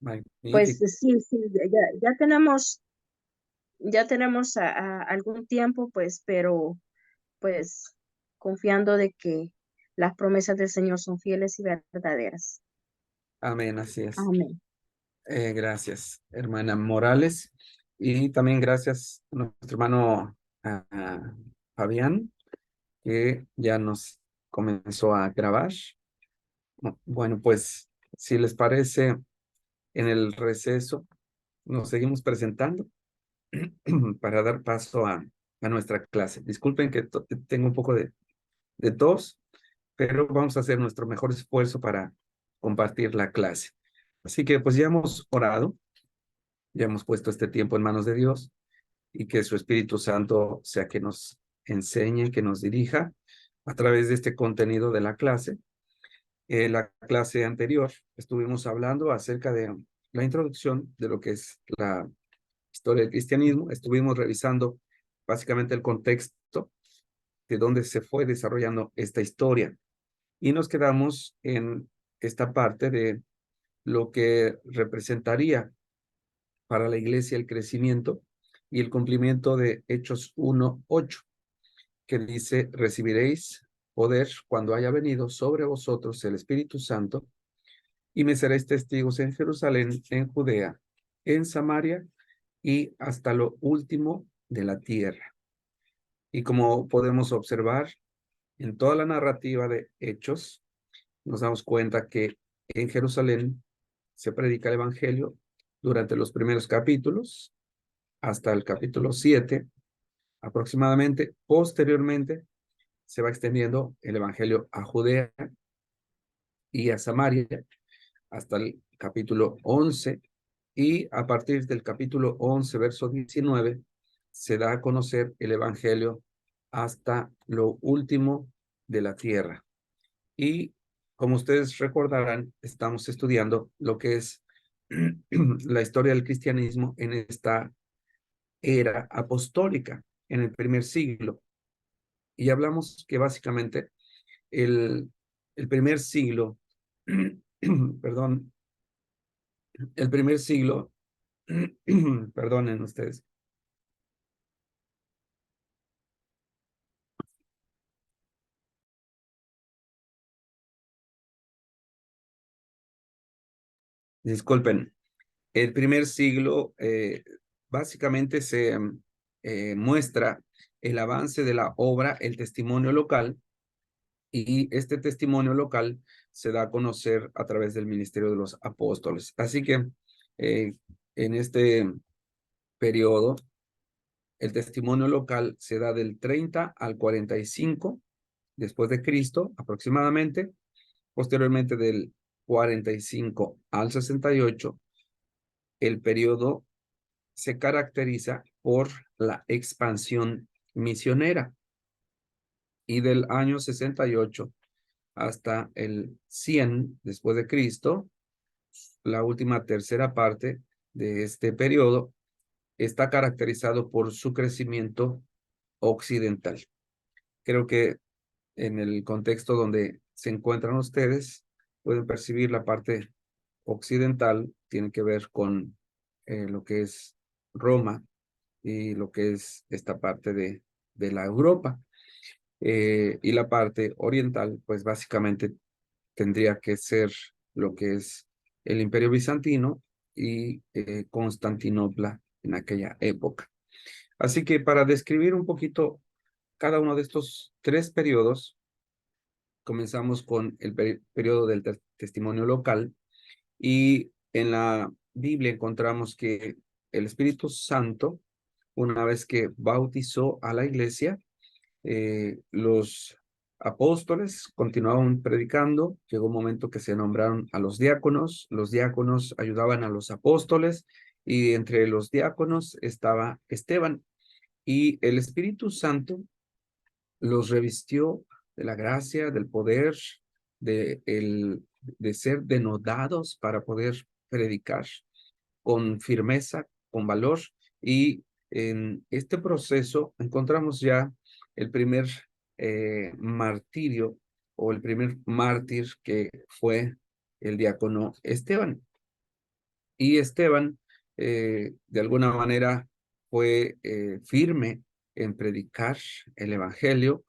Pues Magnífico. sí, sí, ya tenemos algún tiempo, pues, pero pues confiando de que las promesas del Señor son fieles y verdaderas. Amén, así es. Amén. Gracias, hermana Morales. Y también gracias a nuestro hermano Fabián, que ya nos comenzó a grabar. Bueno, pues si les parece, en el receso nos seguimos presentando para dar paso a nuestra clase. Disculpen que tengo un poco de tos, pero vamos a hacer nuestro mejor esfuerzo para compartir la clase. Así que pues ya hemos orado, ya hemos puesto este tiempo en manos de Dios y que su Espíritu Santo sea que nos enseñe, que nos dirija a través de este contenido de la clase. La clase anterior estuvimos hablando acerca de la introducción de lo que es la historia del cristianismo. Estuvimos revisando básicamente el contexto de dónde se fue desarrollando esta historia y nos quedamos en esta parte de lo que representaría para la iglesia el crecimiento y el cumplimiento de Hechos 1:8, que dice: recibiréis poder cuando haya venido sobre vosotros el Espíritu Santo, y me seréis testigos en Jerusalén, en Judea, en Samaria y hasta lo último de la tierra. Y como podemos observar en toda la narrativa de Hechos, nos damos cuenta que en Jerusalén se predica el Evangelio durante los primeros capítulos, hasta el capítulo 7 aproximadamente. Posteriormente se va extendiendo el Evangelio a Judea y a Samaria hasta el capítulo 11, y a partir del capítulo 11, verso 19, se da a conocer el Evangelio hasta lo último de la tierra. Y como ustedes recordarán, estamos estudiando lo que es la historia del cristianismo en esta era apostólica, en el primer siglo. Y hablamos que básicamente el, el primer siglo, perdón, el primer siglo, perdonen ustedes, disculpen, el primer siglo básicamente se muestra el avance de la obra, el testimonio local, y este testimonio local se da a conocer a través del ministerio de los apóstoles. Así que eh, en este periodo, el testimonio local se da del 30 al 45 después de Cristo aproximadamente. Posteriormente, del 45 al 68, el periodo se caracteriza por la expansión misionera, y del año 68 hasta el 100 después de Cristo, la última tercera parte de este periodo, está caracterizado por su crecimiento occidental. Creo que en el contexto donde se encuentran ustedes, pueden percibir la parte occidental, tiene que ver con lo que es Roma y lo que es esta parte de la Europa. Y la parte oriental, pues básicamente tendría que ser lo que es el Imperio Bizantino y Constantinopla en aquella época. Así que para describir un poquito cada uno de estos tres periodos, comenzamos con el periodo del testimonio local, y en la Biblia encontramos que el Espíritu Santo, una vez que bautizó a la iglesia, los apóstoles continuaban predicando. Llegó un momento que se nombraron a los diáconos ayudaban a los apóstoles, y entre los diáconos estaba Esteban, y el Espíritu Santo los revistió de la gracia, del poder, de ser denodados para poder predicar con firmeza, con valor. Y en este proceso encontramos ya el primer martirio, o el primer mártir, que fue el diácono Esteban. Y Esteban, de alguna manera, fue firme en predicar el evangelio.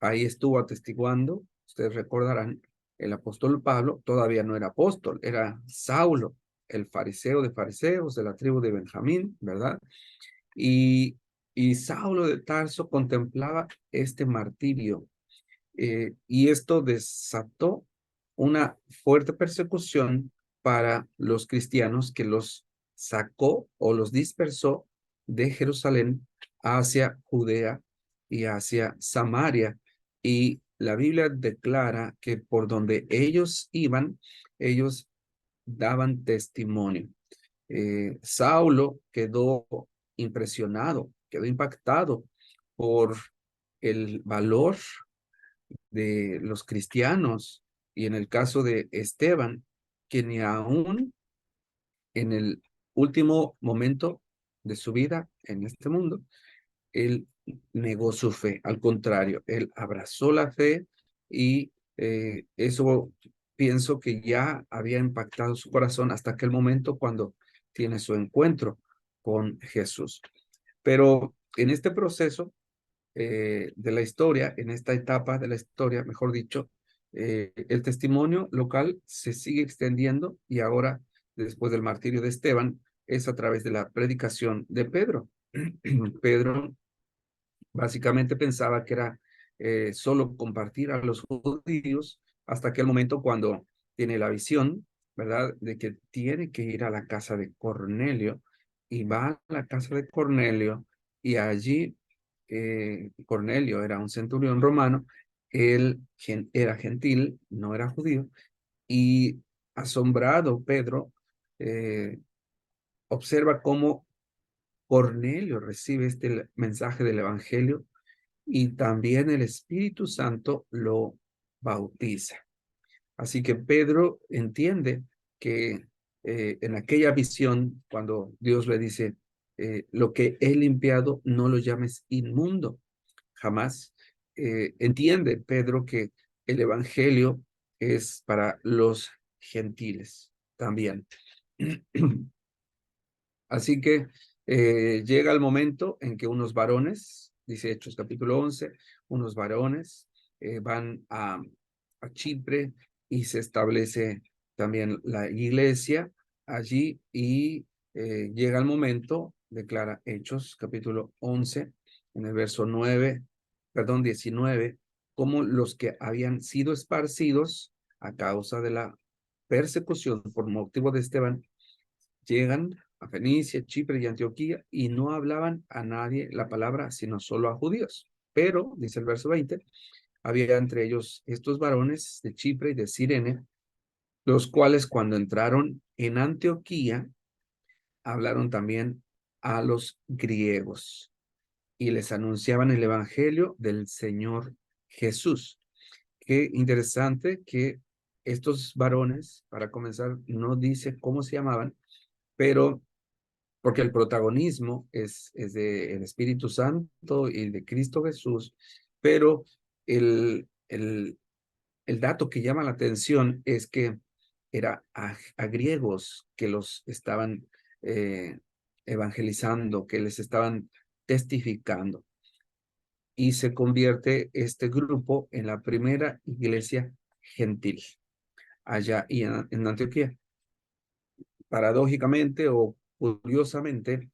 Ahí estuvo atestiguando. Ustedes recordarán, el apóstol Pablo todavía no era apóstol, era Saulo, el fariseo de fariseos de la tribu de Benjamín, ¿verdad? Y, y Saulo de Tarso contemplaba este martirio, y esto desató una fuerte persecución para los cristianos, que los sacó o los dispersó de Jerusalén hacia Judea y hacia Samaria. Y la Biblia declara que por donde ellos iban, ellos daban testimonio. Saulo quedó impresionado, quedó impactado por el valor de los cristianos, y en el caso de Esteban, que ni aún en el último momento de su vida en este mundo, él negó su fe. Al contrario, él abrazó la fe, y eso pienso que ya había impactado su corazón hasta aquel momento cuando tiene su encuentro con Jesús. Pero en este proceso de la historia, en esta etapa de la historia, mejor dicho, el testimonio local se sigue extendiendo, y ahora, después del martirio de Esteban, es a través de la predicación de Pedro. Pedro básicamente pensaba que era solo compartir a los judíos, hasta aquel momento cuando tiene la visión, ¿verdad?, de que tiene que ir a la casa de Cornelio, y va a la casa de Cornelio, y allí Cornelio era un centurión romano, él era gentil, no era judío, y asombrado Pedro eh, observa cómo Cornelio recibe este mensaje del evangelio, y también el Espíritu Santo lo bautiza. Así que Pedro entiende que en aquella visión, cuando Dios le dice, lo que he limpiado, no lo llames inmundo, jamás, entiende Pedro que el Evangelio es para los gentiles también. Así que llega el momento en que unos varones, dice Hechos capítulo 11, unos varones van a Chipre, y se establece también la iglesia allí, y llega el momento, declara Hechos capítulo 11, en el verso 9, perdón, 19, como los que habían sido esparcidos a causa de la persecución por motivo de Esteban, llegan a Fenicia, Chipre y Antioquía, y no hablaban a nadie la palabra, sino solo a judíos. Pero, dice el verso 20, había entre ellos estos varones de Chipre y de Cirene, los cuales cuando entraron en Antioquía, hablaron también a los griegos, y les anunciaban el evangelio del Señor Jesús. Qué interesante que estos varones, para comenzar, no dice cómo se llamaban, pero porque el protagonismo es del Espíritu Santo y de Cristo Jesús, pero el dato que llama la atención es que era a griegos que los estaban eh, evangelizando, que les estaban testificando, y se convierte este grupo en la primera iglesia gentil allá y en Antioquía. Paradójicamente o curiosamente,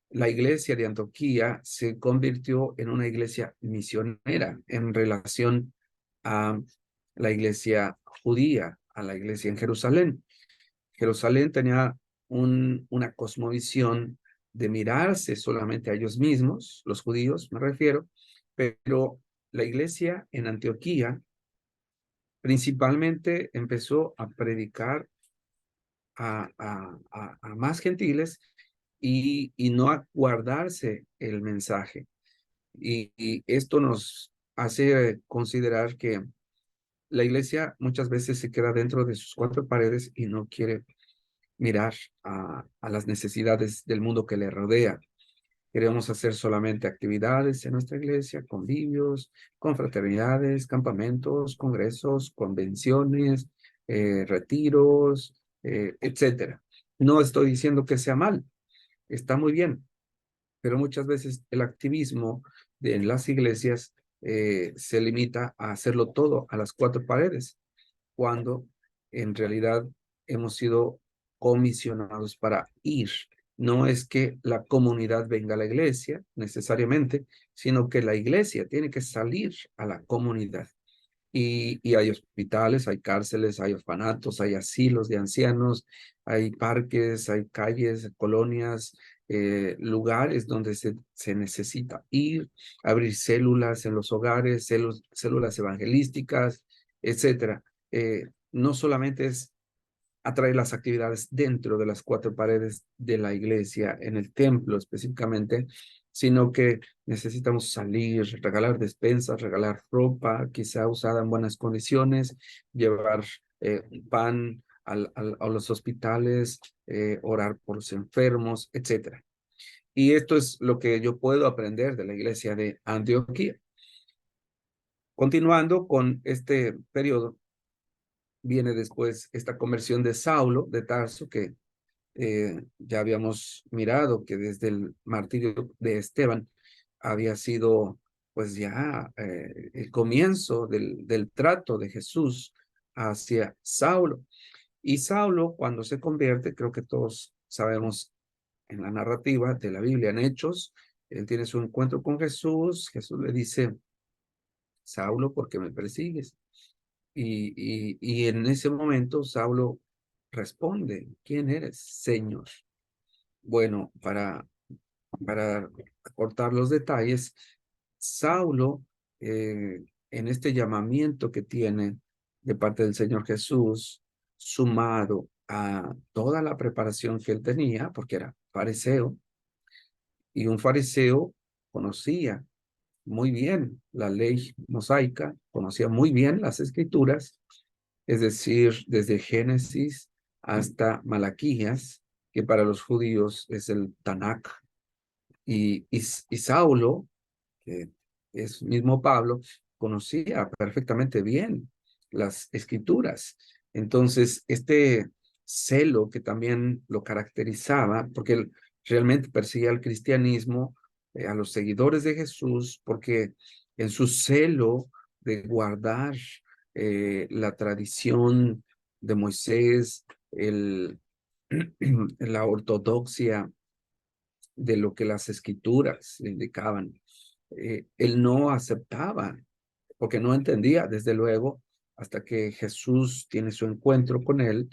la iglesia de Antioquía se convirtió en una iglesia misionera en relación a la iglesia judía, a la iglesia en Jerusalén. Jerusalén tenía una cosmovisión de mirarse solamente a ellos mismos, los judíos me refiero, pero la iglesia en Antioquía principalmente empezó a predicar a más gentiles, y no a guardarse el mensaje. Y esto nos hace considerar que la iglesia muchas veces se queda dentro de sus cuatro paredes y no quiere mirar a las necesidades del mundo que le rodea. Queremos hacer solamente actividades en nuestra iglesia, convivios, confraternidades, campamentos, congresos, convenciones, retiros, etcétera. No estoy diciendo que sea mal, está muy bien, pero muchas veces el activismo de las iglesias se limita a hacerlo todo a las cuatro paredes, cuando en realidad hemos sido comisionados para ir. No es que la comunidad venga a la iglesia necesariamente, sino que la iglesia tiene que salir a la comunidad. Y hay hospitales, hay cárceles, hay orfanatos, hay asilos de ancianos, hay parques, hay calles, colonias, lugares donde se necesita ir, abrir células en los hogares, células evangelísticas, etcétera. No solamente es atraer las actividades dentro de las cuatro paredes de la iglesia, en el templo específicamente, sino que necesitamos salir, regalar despensas, regalar ropa, quizá usada en buenas condiciones, llevar pan a los hospitales, orar por los enfermos, etcétera. Y esto es lo que yo puedo aprender de la iglesia de Antioquía. Continuando con este periodo, viene después esta conversión de Saulo de Tarso, que ya habíamos mirado que desde el martirio de Esteban había sido pues ya el comienzo del trato de Jesús hacia Saulo. Y Saulo, cuando se convierte, creo que todos sabemos en la narrativa de la Biblia, en Hechos, él tiene su encuentro con Jesús, Jesús le dice, Saulo, ¿por qué me persigues? Y en ese momento Saulo responde, ¿quién eres, Señor? Bueno, para cortar los detalles, Saulo, en este llamamiento que tiene de parte del Señor Jesús, sumado a toda la preparación que él tenía, porque era fariseo, y un fariseo conocía muy bien la ley mosaica, conocía muy bien las escrituras, es decir, desde Génesis hasta Malaquías, que para los judíos es el Tanakh, y Saulo, que es mismo Pablo, conocía perfectamente bien las escrituras. Entonces, este celo que también lo caracterizaba, porque él realmente perseguía al cristianismo, a los seguidores de Jesús, porque en su celo de guardar la tradición de Moisés, la ortodoxia de lo que las escrituras indicaban, él no aceptaba, porque no entendía, desde luego, hasta que Jesús tiene su encuentro con él,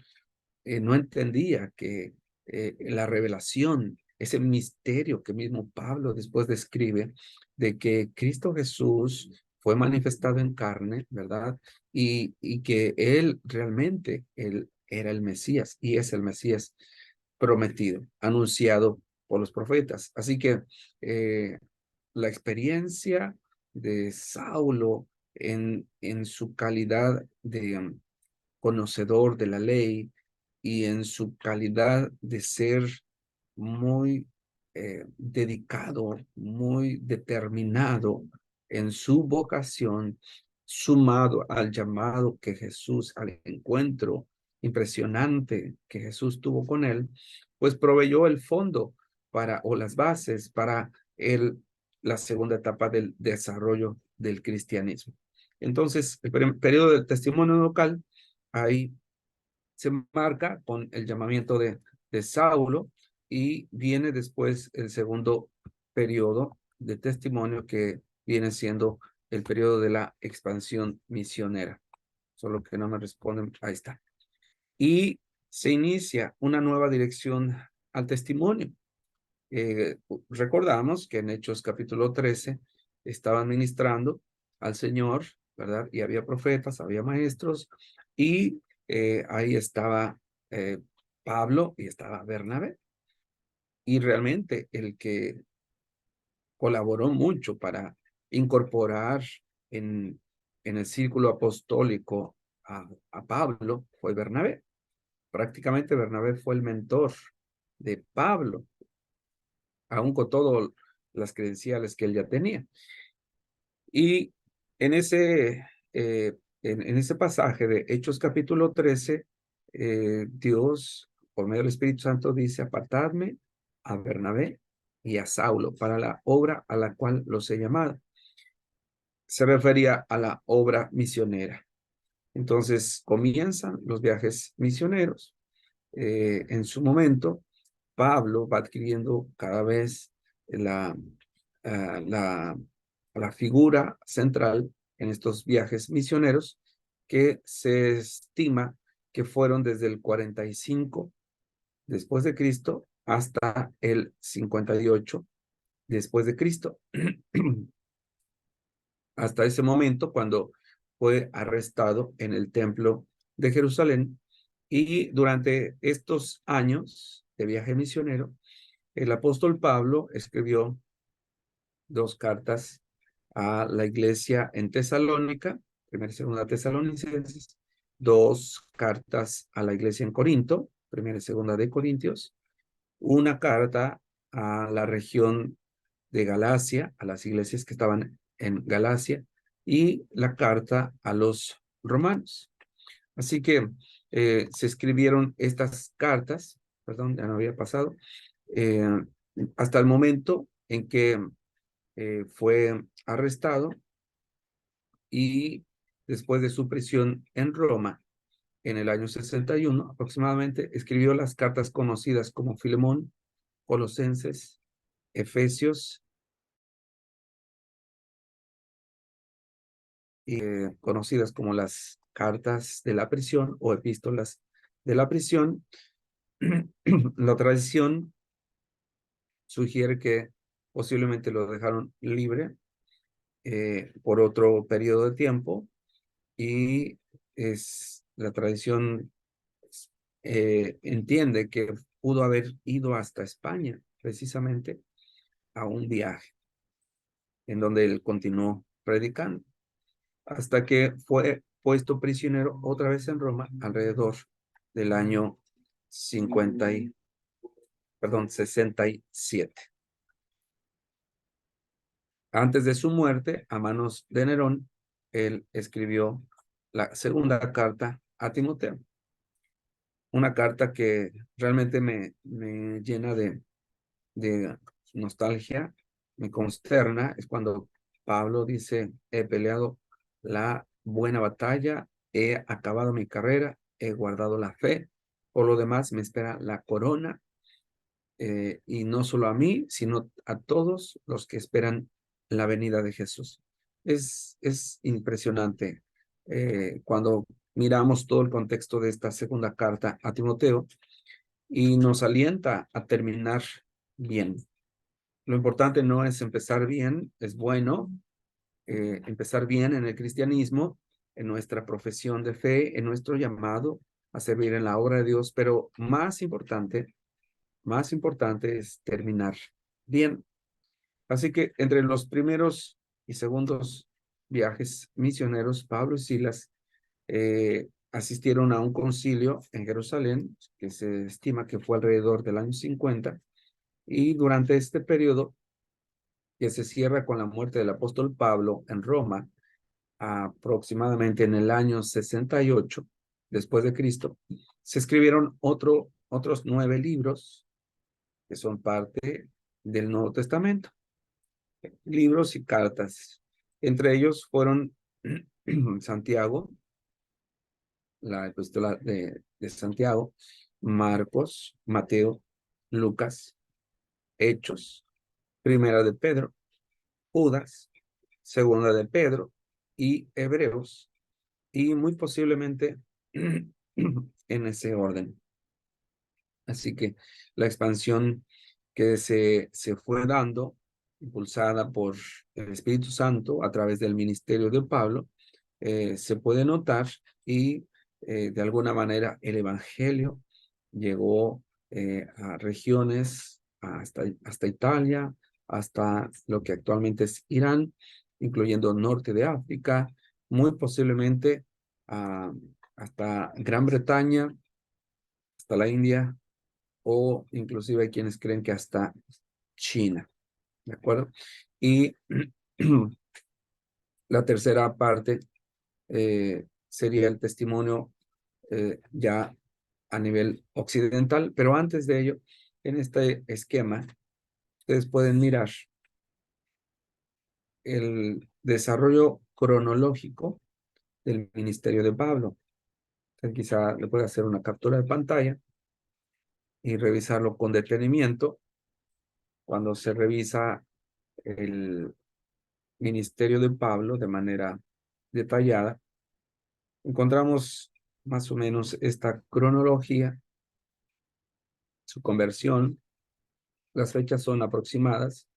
no entendía que la revelación, ese misterio que mismo Pablo después describe, de que Cristo Jesús fue manifestado en carne, ¿verdad? Y que él realmente, él era el Mesías y es el Mesías prometido, anunciado por los profetas. Así que la experiencia de Saulo en su calidad de conocedor de la ley y en su calidad de ser muy dedicado, muy determinado en su vocación, sumado al llamado que Jesús, al encuentro impresionante que Jesús tuvo con él, pues proveyó el fondo para, o las bases para la segunda etapa del desarrollo del cristianismo. Entonces, el periodo del testimonio local, ahí se marca con el llamamiento de Saulo y viene después el segundo periodo de testimonio que viene siendo el periodo de la expansión misionera. Solo que no me responden, ahí está. Y se inicia una nueva dirección al testimonio. Recordamos que en Hechos capítulo 13 estaban ministrando al Señor, ¿verdad? Y había profetas, había maestros, y ahí estaba eh, Pablo y estaba Bernabé. Y realmente el que colaboró mucho para incorporar en, en el círculo apostólico a Pablo fue Bernabé. Prácticamente Bernabé fue el mentor de Pablo, aún con todas las credenciales que él ya tenía. Y en ese pasaje de Hechos capítulo 13, Dios por medio del Espíritu Santo, dice, apartadme a Bernabé y a Saulo para la obra a la cual los he llamado. Se refería a la obra misionera. Entonces comienzan los viajes misioneros. En su momento, Pablo va adquiriendo cada vez la, ah, la, la figura central en estos viajes misioneros, que se estima que fueron desde el 45 después de Cristo hasta el 58 después de Cristo. Hasta ese momento, cuando fue arrestado en el templo de Jerusalén. Y durante estos años de viaje misionero, el apóstol Pablo escribió 2 cartas a la iglesia en Tesalónica, primera y segunda Tesalonicenses, 2 cartas a la iglesia en Corinto, primera y segunda de Corintios, una carta a la región de Galacia, a las iglesias que estaban en Galacia, y la carta a los romanos. Así que se escribieron estas cartas, perdón, ya no había pasado, eh, hasta el momento en que fue arrestado, y después de su prisión en Roma, en el año 61 aproximadamente, escribió las cartas conocidas como Filemón, Colosenses, Efesios, conocidas como las cartas de la prisión o epístolas de la prisión. La tradición sugiere que posiblemente lo dejaron libre por otro periodo de tiempo, y la tradición entiende que pudo haber ido hasta España precisamente a un viaje en donde él continuó predicando, hasta que fue puesto prisionero otra vez en Roma alrededor del año 67. Antes de su muerte, a manos de Nerón, él escribió la segunda carta a Timoteo. Una carta que realmente me llena de nostalgia, me consterna. Es cuando Pablo dice, he peleado la buena batalla, he acabado mi carrera, he guardado la fe, por lo demás me espera la corona, y no solo a mí, sino a todos los que esperan la venida de Jesús. Es impresionante cuando miramos todo el contexto de esta segunda carta a Timoteo, y nos alienta a terminar bien. Lo importante no es empezar bien, es bueno empezar bien en el cristianismo, en nuestra profesión de fe, en nuestro llamado a servir en la obra de Dios, pero más importante es terminar bien. Así que entre los primeros y segundos viajes misioneros, Pablo y Silas asistieron a un concilio en Jerusalén, que se estima que fue alrededor del año 50, y durante este periodo, que se cierra con la muerte del apóstol Pablo en Roma, aproximadamente en el año 68 después de Cristo, se escribieron otros 9 libros que son parte del Nuevo Testamento, libros y cartas. Entre ellos fueron Santiago, la epístola de Santiago, Marcos, Mateo, Lucas, Hechos, Primera de Pedro, Judas, Segunda de Pedro y Hebreos, y muy posiblemente en ese orden. Así que la expansión que se fue dando, impulsada por el Espíritu Santo a través del ministerio de Pablo, se puede notar, y de alguna manera el Evangelio llegó a regiones, hasta Italia, hasta lo que actualmente es Irán, incluyendo norte de África, muy posiblemente hasta Gran Bretaña, hasta la India, o inclusive hay quienes creen que hasta China, ¿de acuerdo? Y la tercera parte sería el testimonio ya a nivel occidental, pero antes de ello, en este esquema, ustedes pueden mirar el desarrollo cronológico del ministerio de Pablo. Entonces, quizá le puede hacer una captura de pantalla y revisarlo con detenimiento. Cuando se revisa el ministerio de Pablo de manera detallada, encontramos más o menos esta cronología, su conversión. Las fechas son aproximadas.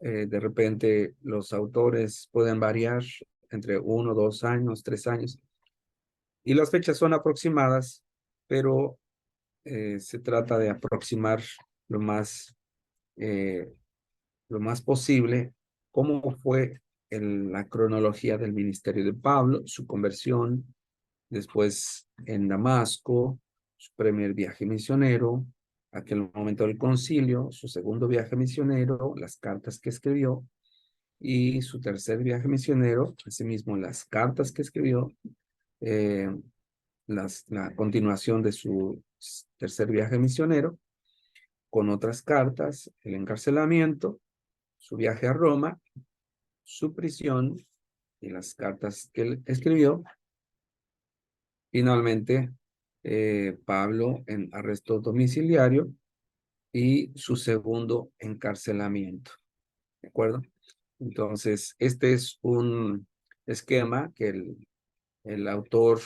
De repente los autores pueden variar entre 1, 2 años, 3 años. Y las fechas son aproximadas, pero se trata de aproximar lo más, eh, lo más posible cómo fue la cronología del ministerio de Pablo, su conversión, después en Damasco, su primer viaje misionero, aquel momento del concilio, su segundo viaje misionero, las cartas que escribió, y su tercer viaje misionero, asimismo las cartas que escribió, eh, la continuación de su tercer viaje misionero, con otras cartas, el encarcelamiento, su viaje a Roma, su prisión y las cartas que él escribió. Finalmente, Pablo en arresto domiciliario y su segundo encarcelamiento. ¿De acuerdo? Entonces, este es un esquema que el autor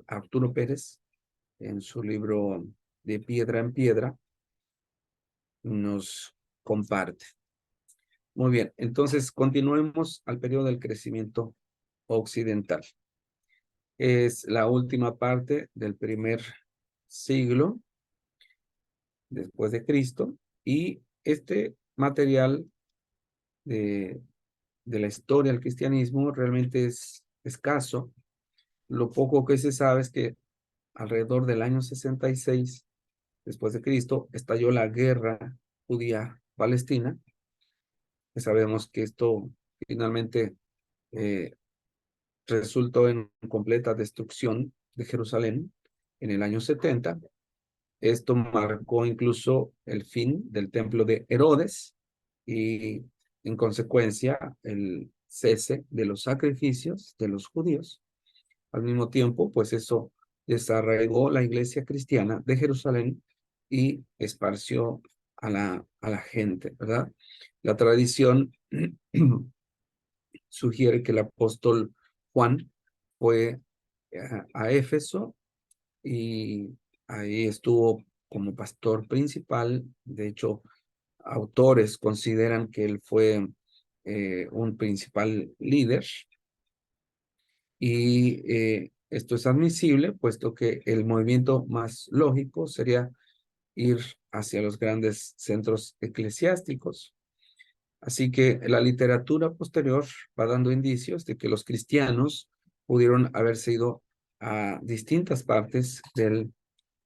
Arturo Pérez, en su libro De Piedra en Piedra, nos comparte. Muy bien, entonces continuemos al periodo del crecimiento occidental. Es la última parte del primer siglo después de Cristo, y este material de, de la historia del cristianismo realmente es escaso. Lo poco que se sabe es que alrededor del año 66 después de Cristo estalló la guerra judía-palestina. Sabemos que esto finalmente eh, resultó en completa destrucción de Jerusalén en el año 70. Esto marcó incluso el fin del templo de Herodes y, en consecuencia, el cese de los sacrificios de los judíos. Al mismo tiempo, pues eso desarraigó la iglesia cristiana de Jerusalén y esparció a la gente, ¿verdad? La tradición sugiere que el apóstol Juan fue a Éfeso y ahí estuvo como pastor principal. De hecho, autores consideran que él fue un principal líder, y esto es admisible, puesto que el movimiento más lógico sería ir hacia los grandes centros eclesiásticos. Así que la literatura posterior va dando indicios de que los cristianos pudieron haberse ido a distintas partes del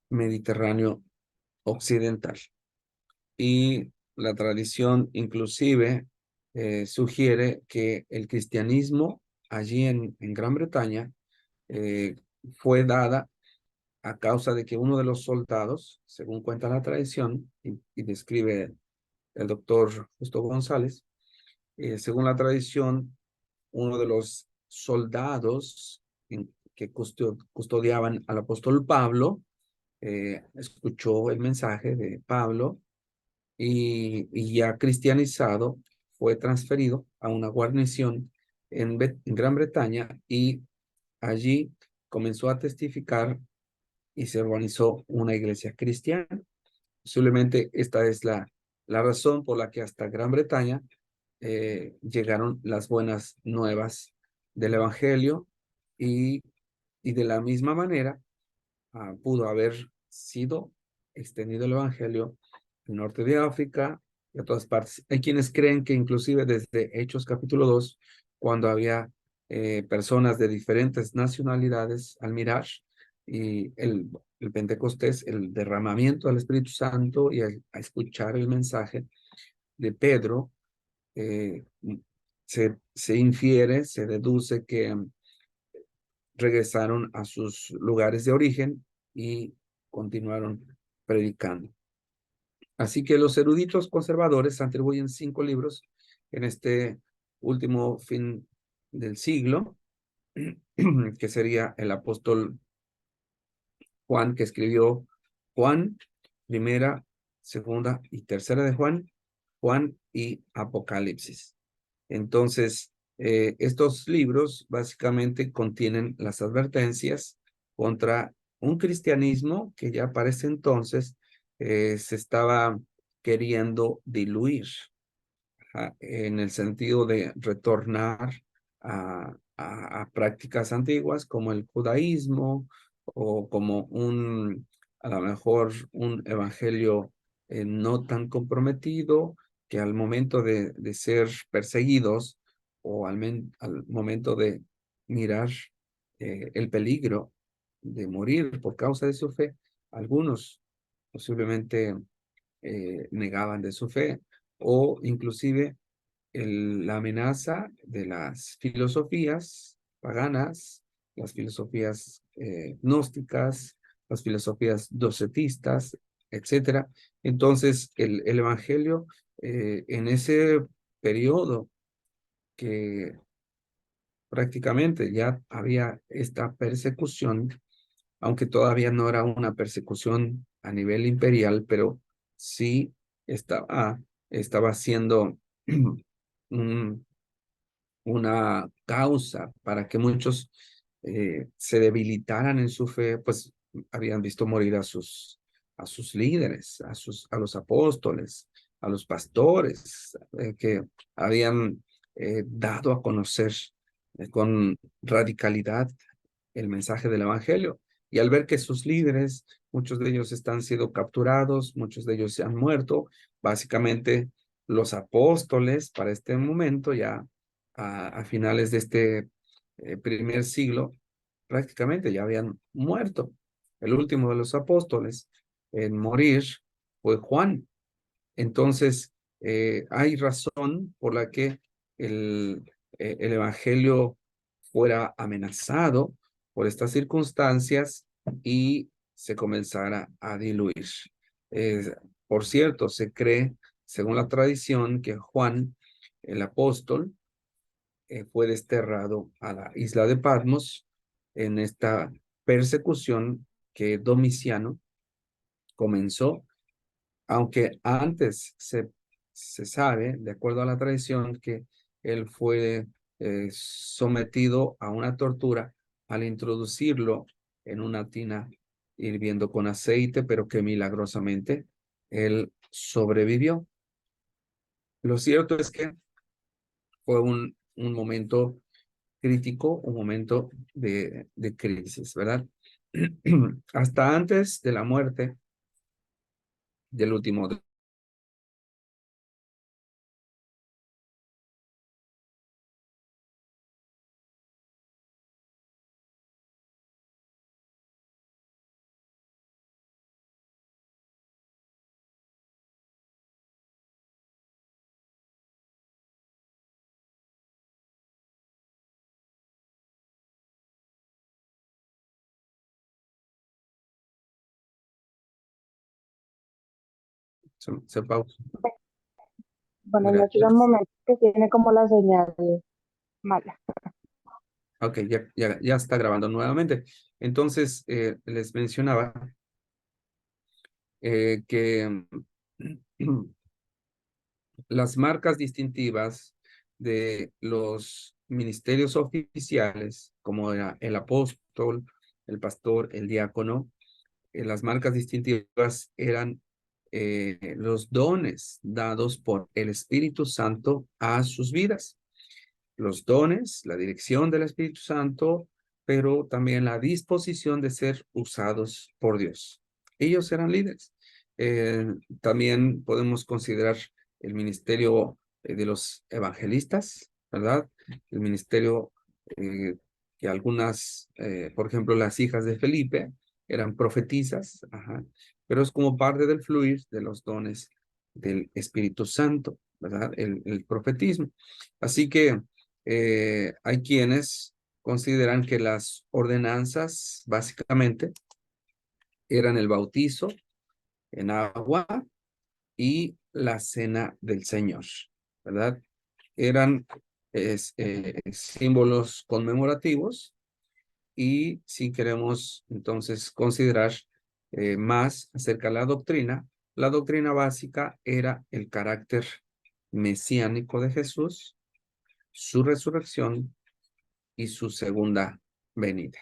Mediterráneo occidental. Y la tradición inclusive sugiere que el cristianismo allí en Gran Bretaña eh, fue dada a causa de que uno de los soldados, según cuenta la tradición y describe el doctor Justo González, según la tradición, uno de los soldados que custodiaban al apóstol Pablo escuchó el mensaje de Pablo y ya cristianizado fue transferido a una guarnición en Gran Bretaña, y allí comenzó a testificar y se organizó una iglesia cristiana. Posiblemente esta es la razón por la que hasta Gran Bretaña llegaron las buenas nuevas del Evangelio, y, y de la misma manera pudo haber sido extendido el Evangelio al norte de África y a todas partes. Hay quienes creen que inclusive desde Hechos capítulo 2, cuando había personas de diferentes nacionalidades al mirar, y el Pentecostés, el derramamiento del Espíritu Santo, y a escuchar el mensaje de Pedro, eh, se infiere, se deduce que regresaron a sus lugares de origen y continuaron predicando. Así que los eruditos conservadores atribuyen 5 libros en este último fin del siglo, que sería el apóstol Juan, que escribió Juan, primera, segunda y tercera de Juan, Juan y Apocalipsis. Entonces, estos libros básicamente contienen las advertencias contra un cristianismo que ya para ese entonces se estaba queriendo diluir, en el sentido de retornar a prácticas antiguas como el judaísmo o como a lo mejor un evangelio no tan comprometido, que al momento de ser perseguidos o al momento de mirar el peligro de morir por causa de su fe, algunos posiblemente negaban de su fe, o inclusive la amenaza de las filosofías paganas, las filosofías gnósticas, las filosofías docetistas, etcétera. Entonces, el evangelio en ese periodo que prácticamente ya había esta persecución, aunque todavía no era una persecución a nivel imperial, pero sí estaba siendo un, una causa para que muchos se debilitaran en su fe, pues habían visto morir a sus líderes, a los apóstoles, a los pastores, que habían dado a conocer con radicalidad el mensaje del evangelio. Y al ver que sus líderes, muchos de ellos están siendo capturados, muchos de ellos se han muerto, básicamente los apóstoles para este momento, ya a finales de este primer siglo, prácticamente ya habían muerto. El último de los apóstoles en morir fue Juan. Entonces, hay razón por la que el evangelio fuera amenazado por estas circunstancias y se comenzara a diluir. Eh, por cierto, se cree, según la tradición, que Juan, el apóstol, fue desterrado a la isla de Patmos en esta persecución que Domiciano comenzó, aunque antes se sabe, de acuerdo a la tradición, que él fue sometido a una tortura al introducirlo en una tina hirviendo con aceite, pero que milagrosamente él sobrevivió. Lo cierto es que fue un momento crítico, un momento de crisis, ¿verdad? Hasta antes de la muerte del último. Se pausa. Buenas noches, un Gracias. momento que tiene como la señal mala. Ok, ya está grabando nuevamente. Entonces, les mencionaba que las marcas distintivas de los ministerios oficiales, como era el apóstol, el pastor, el diácono, las marcas distintivas eran los dones dados por el Espíritu Santo a sus vidas. Los dones, la dirección del Espíritu Santo, pero también la disposición de ser usados por Dios. Ellos eran líderes. También podemos considerar el ministerio de los evangelistas, ¿verdad? El ministerio que algunas, por ejemplo, las hijas de Felipe eran profetisas, ajá, pero es como parte del fluir de los dones del Espíritu Santo, ¿verdad? El profetismo. Así que hay quienes consideran que las ordenanzas, básicamente, eran el bautizo en agua y la cena del Señor, ¿verdad? Eran símbolos conmemorativos y si queremos entonces considerar más acerca de la doctrina básica era el carácter mesiánico de Jesús, su resurrección y su segunda venida.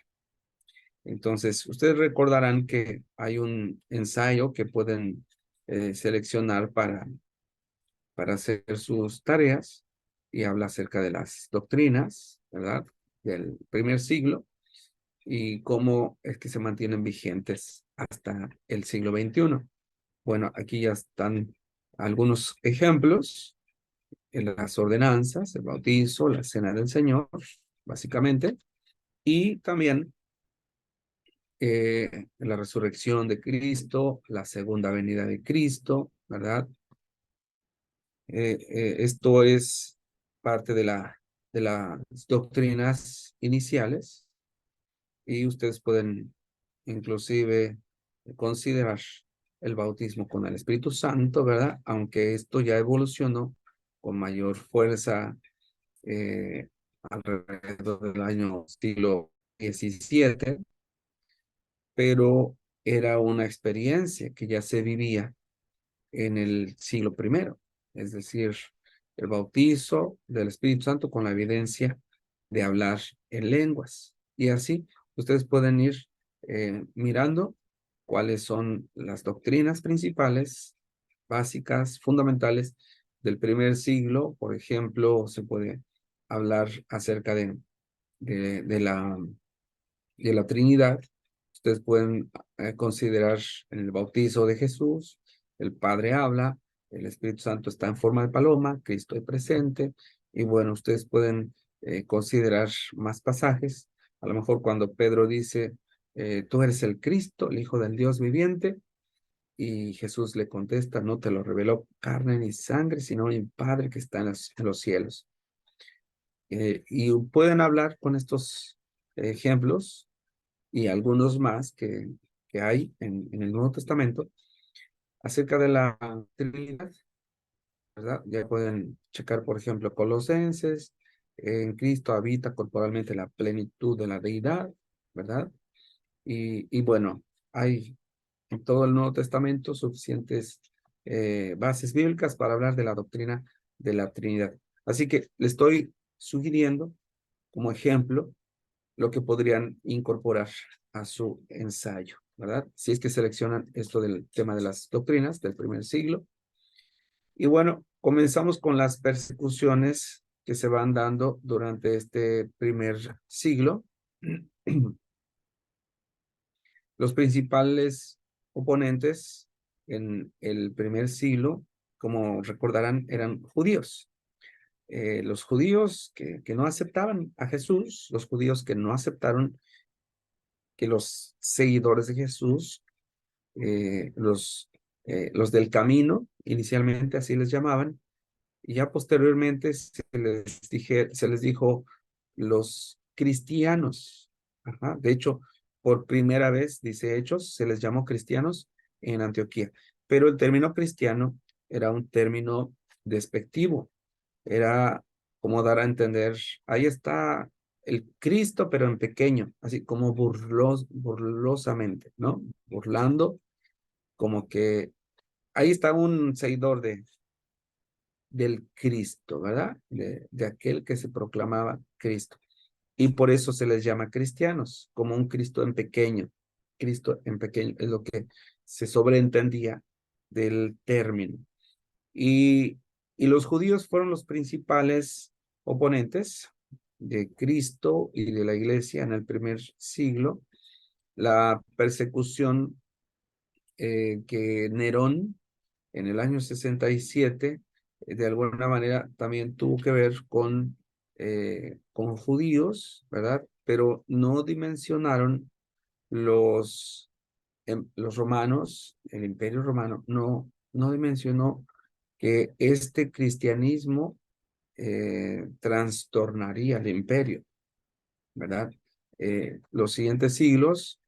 Entonces, ustedes recordarán que hay un ensayo que pueden seleccionar para hacer sus tareas y habla acerca de las doctrinas, ¿verdad? Del primer siglo y cómo es que se mantienen vigentes hasta el siglo XXI. Bueno, aquí ya están algunos ejemplos en las ordenanzas, el bautizo, la cena del Señor, básicamente, y también la resurrección de Cristo, la segunda venida de Cristo, ¿verdad? Esto es parte de las doctrinas iniciales y ustedes pueden inclusive considerar el bautismo con el Espíritu Santo, ¿verdad? Aunque esto ya evolucionó con mayor fuerza alrededor del año siglo XVII, pero era una experiencia que ya se vivía en el siglo primero, es decir, el bautizo del Espíritu Santo con la evidencia de hablar en lenguas. Y así ustedes pueden ir mirando cuáles son las doctrinas principales, básicas, fundamentales del primer siglo. Por ejemplo, se puede hablar acerca de la de la Trinidad. Ustedes pueden considerar en el bautizo de Jesús, el Padre habla, el Espíritu Santo está en forma de paloma, Cristo es presente, y bueno, ustedes pueden considerar más pasajes. A lo mejor cuando Pedro dice, tú eres el Cristo, el Hijo del Dios viviente, y Jesús le contesta, no te lo reveló carne ni sangre, sino el Padre que está en los cielos. Y pueden hablar con estos ejemplos y algunos más que hay en el Nuevo Testamento acerca de la Trinidad, ¿verdad? Ya pueden checar, por ejemplo, Colosenses, en Cristo habita corporalmente la plenitud de la deidad, ¿verdad? Y bueno, hay en todo el Nuevo Testamento suficientes bases bíblicas para hablar de la doctrina de la Trinidad. Así que le estoy sugiriendo como ejemplo lo que podrían incorporar a su ensayo, ¿verdad? Si es que seleccionan esto del tema de las doctrinas del primer siglo. Y bueno, comenzamos con las persecuciones que se van dando durante este primer siglo. Los principales oponentes en el primer siglo, como recordarán, eran judíos. Los judíos que no aceptaban a Jesús, los judíos que no aceptaron que los seguidores de Jesús, los del camino, inicialmente así les llamaban, y ya posteriormente se les dijo los cristianos. Ajá. De hecho, por primera vez, dice Hechos, se les llamó cristianos en Antioquía, pero el término cristiano era un término despectivo, era como dar a entender, ahí está el Cristo, pero en pequeño, así como burlosamente, ¿no? Burlando, como que ahí está un seguidor del Cristo, ¿verdad? De aquel que se proclamaba Cristo. Y por eso se les llama cristianos, como un Cristo en pequeño. Cristo en pequeño es lo que se sobreentendía del término. Y los judíos fueron los principales oponentes de Cristo y de la iglesia en el primer siglo. La persecución que Nerón en el año 67 de alguna manera también tuvo que ver con judíos, ¿verdad? Pero no dimensionaron los romanos, el imperio romano, no dimensionó que este cristianismo trastornaría el imperio, ¿verdad? Los siguientes siglos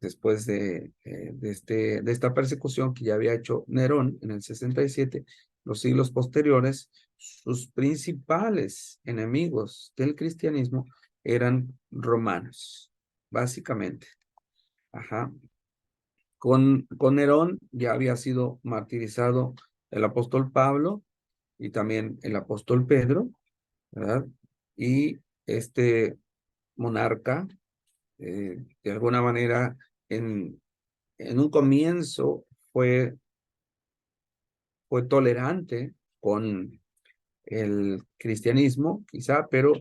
después de esta persecución que ya había hecho Nerón en el 67, los siglos posteriores, sus principales enemigos del cristianismo eran romanos, básicamente. Ajá. Con Nerón ya había sido martirizado el apóstol Pablo y también el apóstol Pedro, ¿verdad? Y este monarca, de alguna manera, en un comienzo fue tolerante con el cristianismo, quizá, pero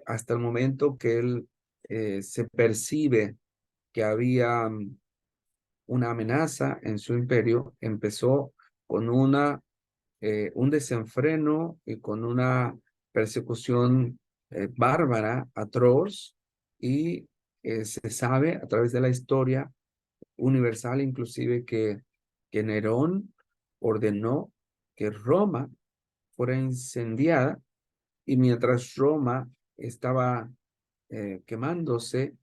hasta el momento que él se percibe que había una amenaza en su imperio, empezó con un desenfreno y con una persecución bárbara, atroz, y se sabe a través de la historia universal inclusive que Nerón ordenó que Roma fuera incendiada, y mientras Roma estaba quemándose,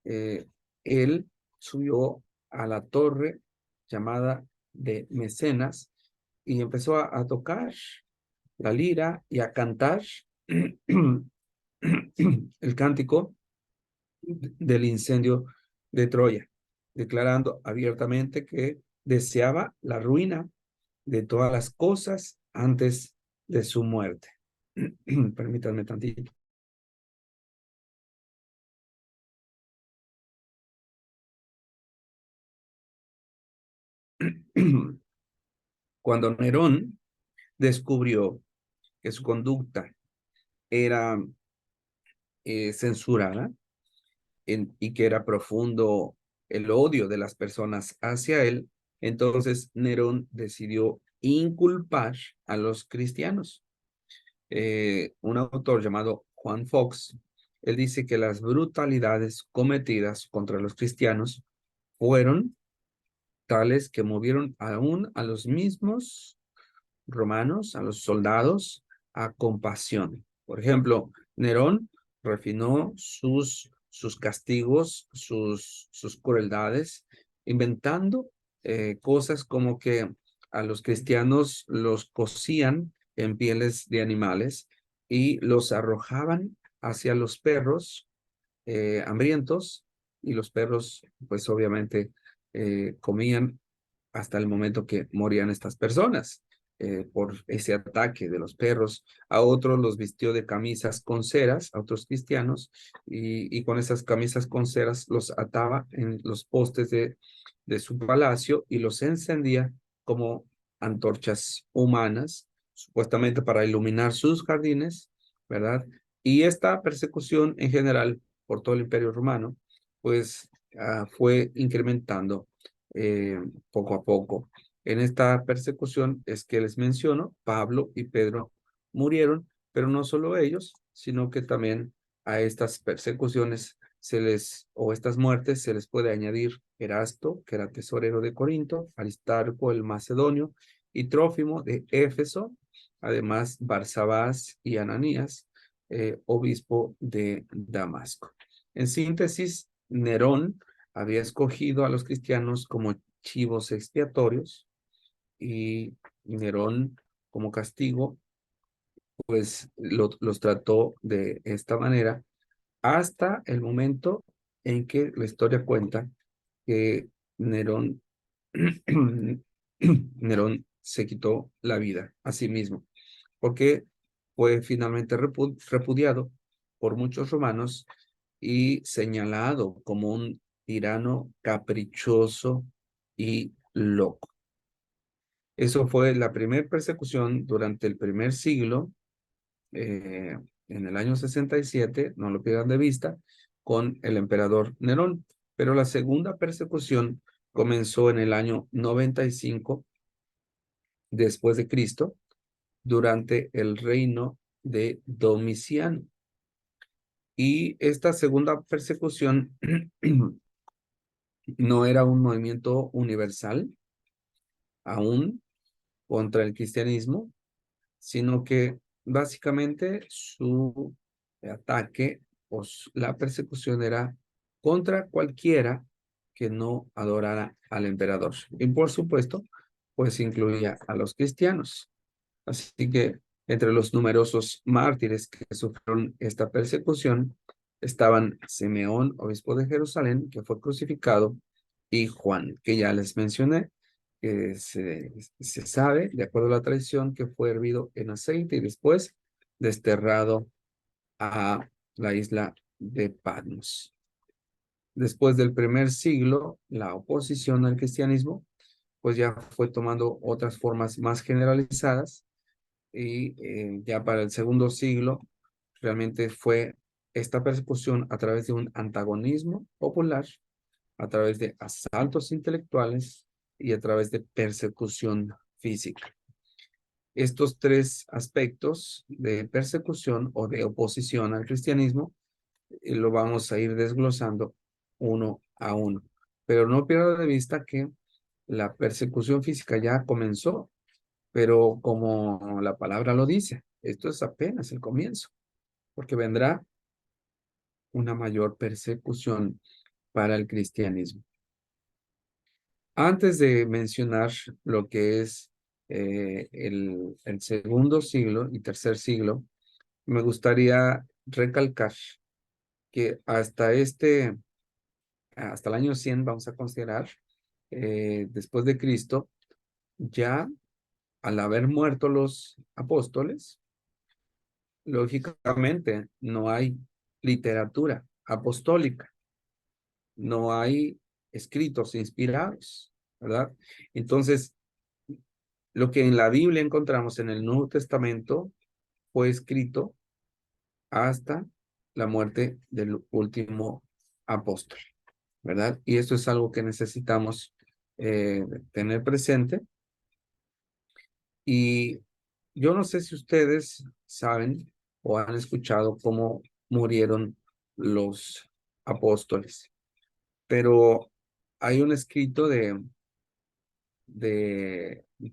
eh, él subió a la torre llamada de Mecenas y empezó a tocar la lira y a cantar el cántico del incendio de Troya, declarando abiertamente que deseaba la ruina de todas las cosas antes de su muerte. Permítanme tantito. Cuando Nerón descubrió que su conducta era censurada y que era profundo el odio de las personas hacia él, entonces Nerón decidió inculpar a los cristianos. Un autor llamado Juan Fox, él dice que las brutalidades cometidas contra los cristianos fueron tales que movieron aún a los mismos romanos, a los soldados, a compasión. Por ejemplo, Nerón refinó sus castigos, sus crueldades, inventando cosas como que a los cristianos los cosían en pieles de animales y los arrojaban hacia los perros hambrientos, y los perros pues obviamente comían hasta el momento que morían estas personas por ese ataque de los perros. A otros los vistió de camisas con ceras, a otros cristianos, y con esas camisas con ceras los ataba en los postes de su palacio y los encendía como antorchas humanas, supuestamente para iluminar sus jardines, ¿verdad? Y esta persecución en general por todo el Imperio Romano, pues fue incrementando poco a poco. En esta persecución es que les menciono, Pablo y Pedro murieron, pero no solo ellos, sino que también a estas persecuciones o estas muertes se les puede añadir Erasto, que era tesorero de Corinto, Aristarco el Macedonio y Trófimo de Éfeso, además Barsabás y Ananías, obispo de Damasco. En síntesis, Nerón había escogido a los cristianos como chivos expiatorios, y Nerón, como castigo, pues los trató de esta manera hasta el momento en que la historia cuenta que Nerón, Nerón se quitó la vida a sí mismo, porque fue finalmente repudiado por muchos romanos y señalado como un tirano caprichoso y loco. Eso fue la primera persecución durante el primer siglo, eh, en el año 67, no lo pierdan de vista, con el emperador Nerón. Pero la segunda persecución comenzó en el año 95 después de Cristo, durante el reino de Domiciano. Y esta segunda persecución no era un movimiento universal aún contra el cristianismo, sino que básicamente su ataque o la persecución era contra cualquiera que no adorara al emperador. Y por supuesto, pues incluía a los cristianos. Así que entre los numerosos mártires que sufrieron esta persecución estaban Simeón, obispo de Jerusalén, que fue crucificado, y Juan, que ya les mencioné, que se sabe, de acuerdo a la tradición, que fue hervido en aceite y después desterrado a la isla de Patmos. Después del primer siglo, la oposición al cristianismo, pues ya fue tomando otras formas más generalizadas y ya para el segundo siglo realmente fue esta persecución a través de un antagonismo popular, a través de asaltos intelectuales y a través de persecución física. Estos tres aspectos de persecución o de oposición al cristianismo lo vamos a ir desglosando uno a uno. Pero no pierda de vista que la persecución física ya comenzó, pero como la palabra lo dice, esto es apenas el comienzo, porque vendrá una mayor persecución para el cristianismo. Antes de mencionar lo que es el segundo siglo y tercer siglo, me gustaría recalcar que hasta el año 100, vamos a considerar, después de Cristo, ya al haber muerto los apóstoles, lógicamente no hay literatura apostólica, no hay escritos inspirados, ¿verdad? Entonces, lo que en la Biblia encontramos en el Nuevo Testamento fue escrito hasta la muerte del último apóstol, ¿verdad? Y esto es algo que necesitamos tener presente. Y yo no sé si ustedes saben o han escuchado cómo murieron los apóstoles, pero hay un escrito de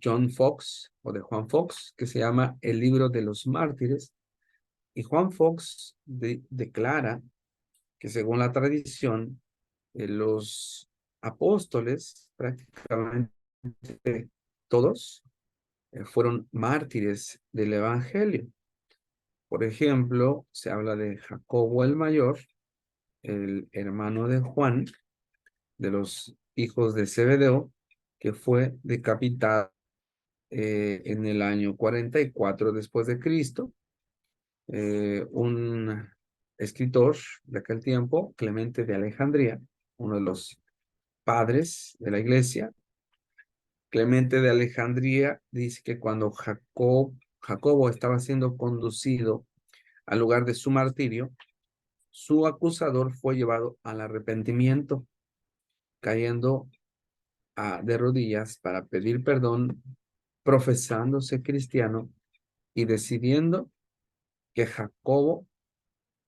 John Fox o de Juan Fox que se llama El libro de los mártires, y Juan Fox declara que según la tradición, los apóstoles, prácticamente todos, fueron mártires del Evangelio. Por ejemplo, se habla de Jacobo el Mayor, el hermano de Juan, de los hijos de Zebedeo, que fue decapitado en el año 44 después de Cristo. Un escritor de aquel tiempo, Clemente de Alejandría, uno de los padres de la iglesia, Clemente de Alejandría dice que cuando Jacobo estaba siendo conducido al lugar de su martirio, su acusador fue llevado al arrepentimiento, cayendo de rodillas para pedir perdón, profesándose cristiano y decidiendo que Jacobo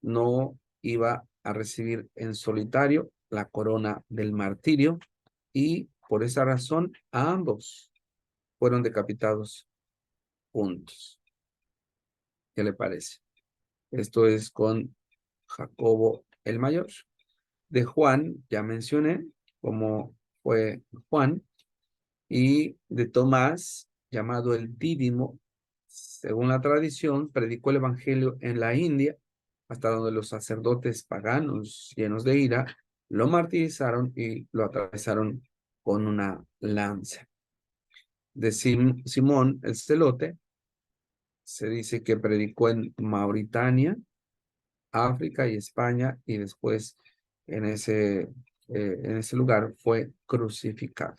no iba a recibir en solitario la corona del martirio, y por esa razón ambos fueron decapitados juntos. ¿Qué le parece? Esto es con Jacobo el Mayor. De Juan, ya mencioné cómo fue Juan, y de Tomás, llamado el Dídimo, según la tradición, predicó el evangelio en la India, hasta donde los sacerdotes paganos, llenos de ira, lo martirizaron y lo atravesaron con una lanza. De Simón el Celote, se dice que predicó en Mauritania, África y España, y después en ese lugar fue crucificado.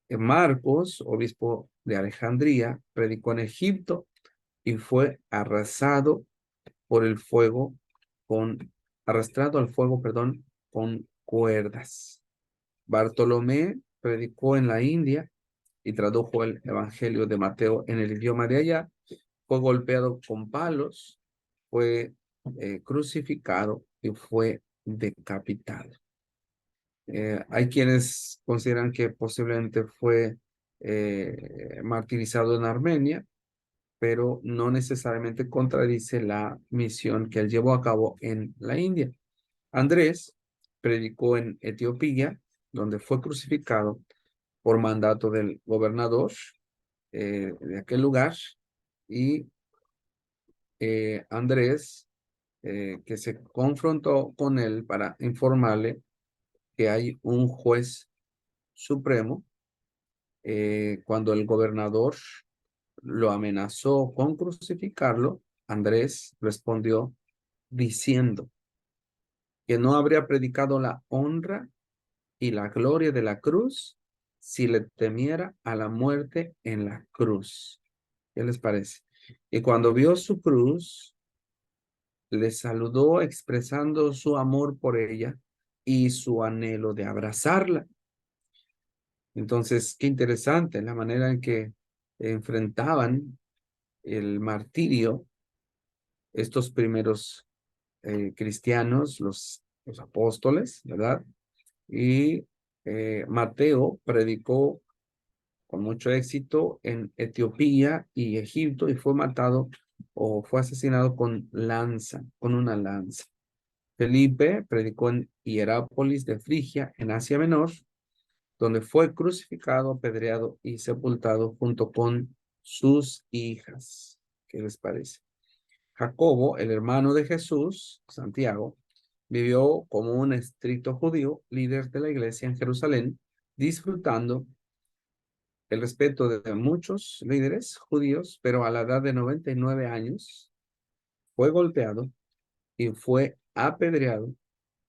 Marcos, obispo de Alejandría, predicó en Egipto y fue arrasado por el fuego arrastrado al fuego, perdón, con cuerdas. Bartolomé predicó en la India y tradujo el Evangelio de Mateo en el idioma de allá. Fue golpeado con palos, fue crucificado y fue decapitado. Hay quienes consideran que posiblemente fue martirizado en Armenia, pero no necesariamente contradice la misión que él llevó a cabo en la India. Andrés predicó en Etiopía donde fue crucificado por mandato del gobernador de aquel lugar, y Andrés, que se confrontó con él para informarle que hay un juez supremo. Cuando el gobernador lo amenazó con crucificarlo, Andrés respondió diciendo que no habría predicado la honra y la gloria de la cruz si le temiera a la muerte en la cruz. ¿Qué les parece? Y cuando vio su cruz, le saludó expresando su amor por ella y su anhelo de abrazarla. Entonces, qué interesante la manera en que enfrentaban el martirio estos primeros cristianos, los apóstoles, ¿verdad? Y Mateo predicó con mucho éxito en Etiopía y Egipto y fue matado o fue asesinado con una lanza. Felipe predicó en Hierápolis de Frigia, en Asia Menor, donde fue crucificado, apedreado y sepultado junto con sus hijas. ¿Qué les parece? Jacobo, el hermano de Jesús, Santiago, vivió como un estricto judío, líder de la iglesia en Jerusalén, disfrutando el respeto de muchos líderes judíos, pero a la edad de 99 años fue golpeado y fue apedreado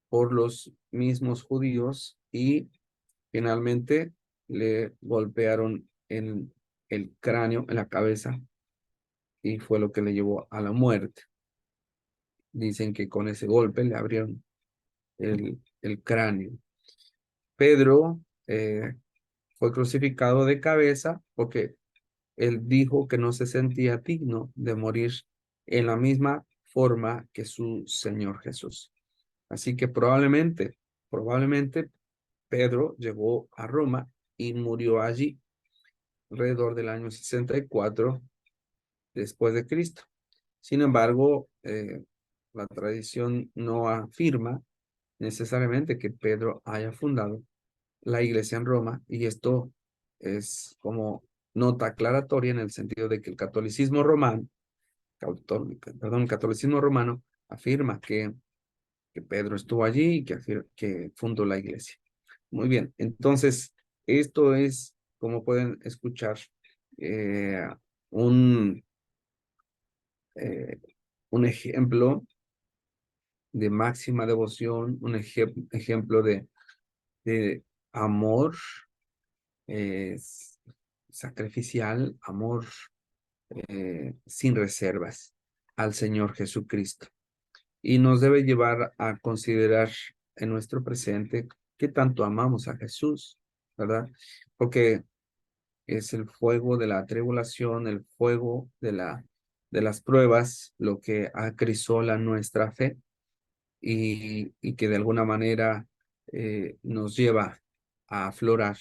por los mismos judíos y finalmente le golpearon en el cráneo, en la cabeza, y fue lo que le llevó a la muerte. Dicen que con ese golpe le abrieron el cráneo. Pedro fue crucificado de cabeza porque él dijo que no se sentía digno de morir en la misma forma que su Señor Jesús. Así que probablemente Pedro llegó a Roma y murió allí alrededor del año 64 después de Cristo. Sin embargo, la tradición no afirma necesariamente que Pedro haya fundado la iglesia en Roma, y esto es como nota aclaratoria en el sentido de que el catolicismo romano, el catolicismo romano afirma que Pedro estuvo allí y que fundó la iglesia. Muy bien, entonces esto es, como pueden escuchar, eh, un, eh, un ejemplo de máxima devoción, un ejemplo de amor eh, sacrificial, amor sin reservas al Señor Jesucristo. Y nos debe llevar a considerar en nuestro presente qué tanto amamos a Jesús, ¿verdad? Porque es el fuego de la tribulación, el fuego de las pruebas, lo que acrisola nuestra fe y que de alguna manera nos lleva a aflorar.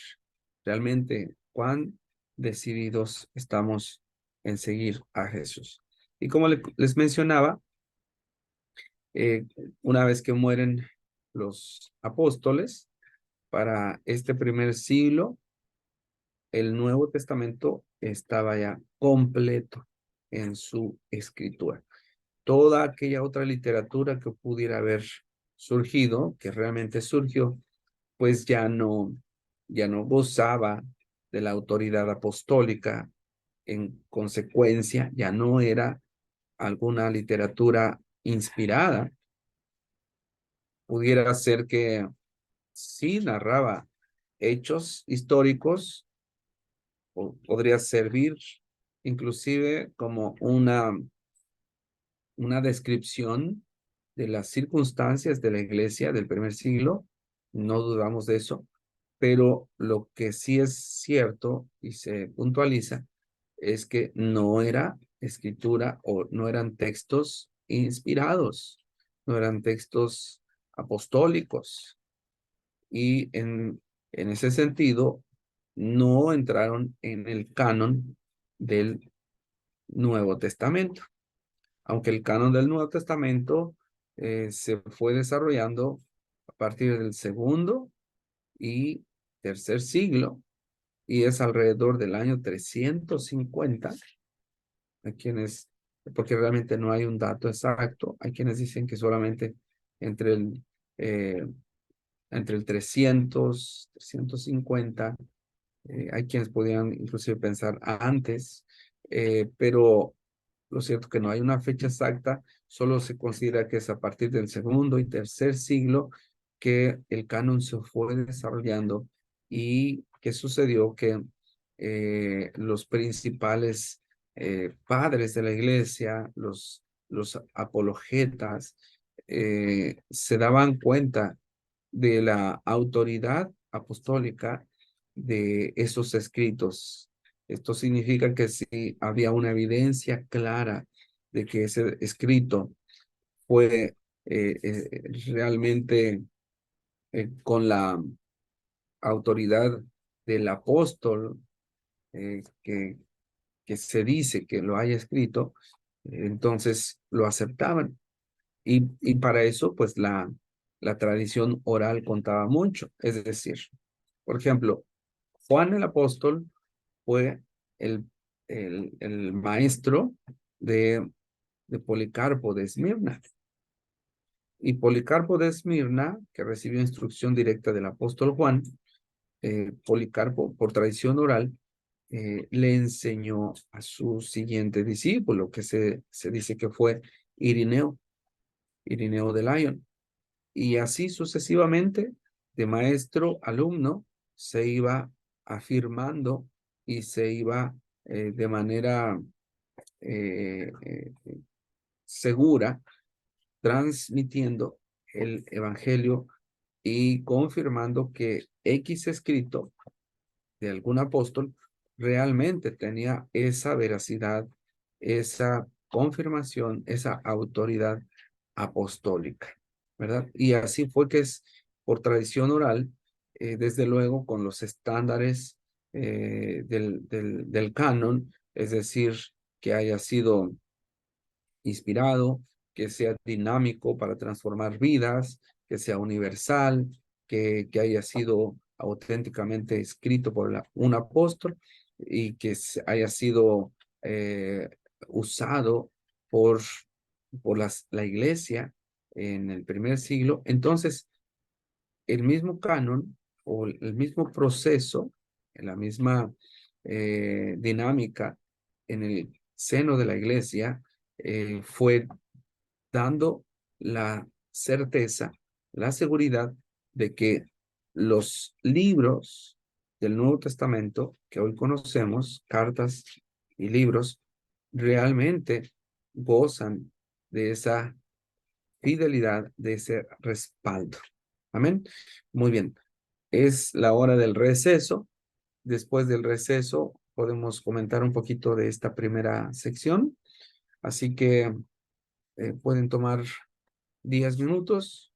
Realmente, cuán decididos estamos en seguir a Jesús. Y como les mencionaba, eh, una vez que mueren los apóstoles, para este primer siglo, el Nuevo Testamento estaba ya completo en su escritura. Toda aquella otra literatura que pudiera haber surgido, que realmente surgió, pues ya no gozaba de la autoridad apostólica. En consecuencia, ya no era alguna literatura inspirada. Pudiera ser que sí narraba hechos históricos, o podría servir inclusive como una descripción de las circunstancias de la iglesia del primer siglo, no dudamos de eso, pero lo que sí es cierto y se puntualiza es que no era escritura o no eran textos inspirados, no eran textos apostólicos, y en ese sentido no entraron en el canon del Nuevo Testamento, aunque el canon del Nuevo Testamento se fue desarrollando a partir del segundo y tercer siglo, y es alrededor del año 350. Hay quienes, porque realmente no hay un dato exacto, hay quienes dicen que solamente entre el, eh, entre el 350, hay quienes podían inclusive pensar antes, pero lo cierto que no hay una fecha exacta, solo se considera que es a partir del segundo y tercer siglo que el canon se fue desarrollando. ¿Y qué sucedió? Que los principales padres de la iglesia, los apologetas, se daban cuenta de la autoridad apostólica de esos escritos. Esto significa que si había una evidencia clara de que ese escrito fue realmente con la autoridad del apóstol que se dice que lo haya escrito, entonces lo aceptaban. Y para eso, pues la tradición oral contaba mucho. Es decir, por ejemplo, Juan el apóstol fue el, el maestro de Policarpo de Esmirna. Y Policarpo de Esmirna, que recibió instrucción directa del apóstol Juan, Policarpo, por tradición oral, le enseñó a su siguiente discípulo, que se dice que fue Irineo, Irineo de Lyon. Y así sucesivamente, de maestro a alumno, se iba afirmando y se iba de manera eh, eh, segura transmitiendo el evangelio y confirmando que X escrito de algún apóstol realmente tenía esa veracidad, esa confirmación, esa autoridad apostólica, ¿verdad? Y así fue que es por tradición oral, desde luego con los estándares del canon, es decir, que haya sido inspirado, que sea dinámico para transformar vidas, que sea universal, que haya sido auténticamente escrito por un apóstol y que haya sido eh, usado por, la iglesia en el primer siglo. Entonces, el mismo canon o el mismo proceso, la misma dinámica en el seno de la iglesia fue dando la certeza, la seguridad de que los libros del Nuevo Testamento que hoy conocemos, cartas y libros, realmente gozan de esa fidelidad, de ese respaldo. Amén. Muy bien. Es la hora del receso. Después del receso podemos comentar un poquito de esta primera sección. Así que pueden tomar 10 minutos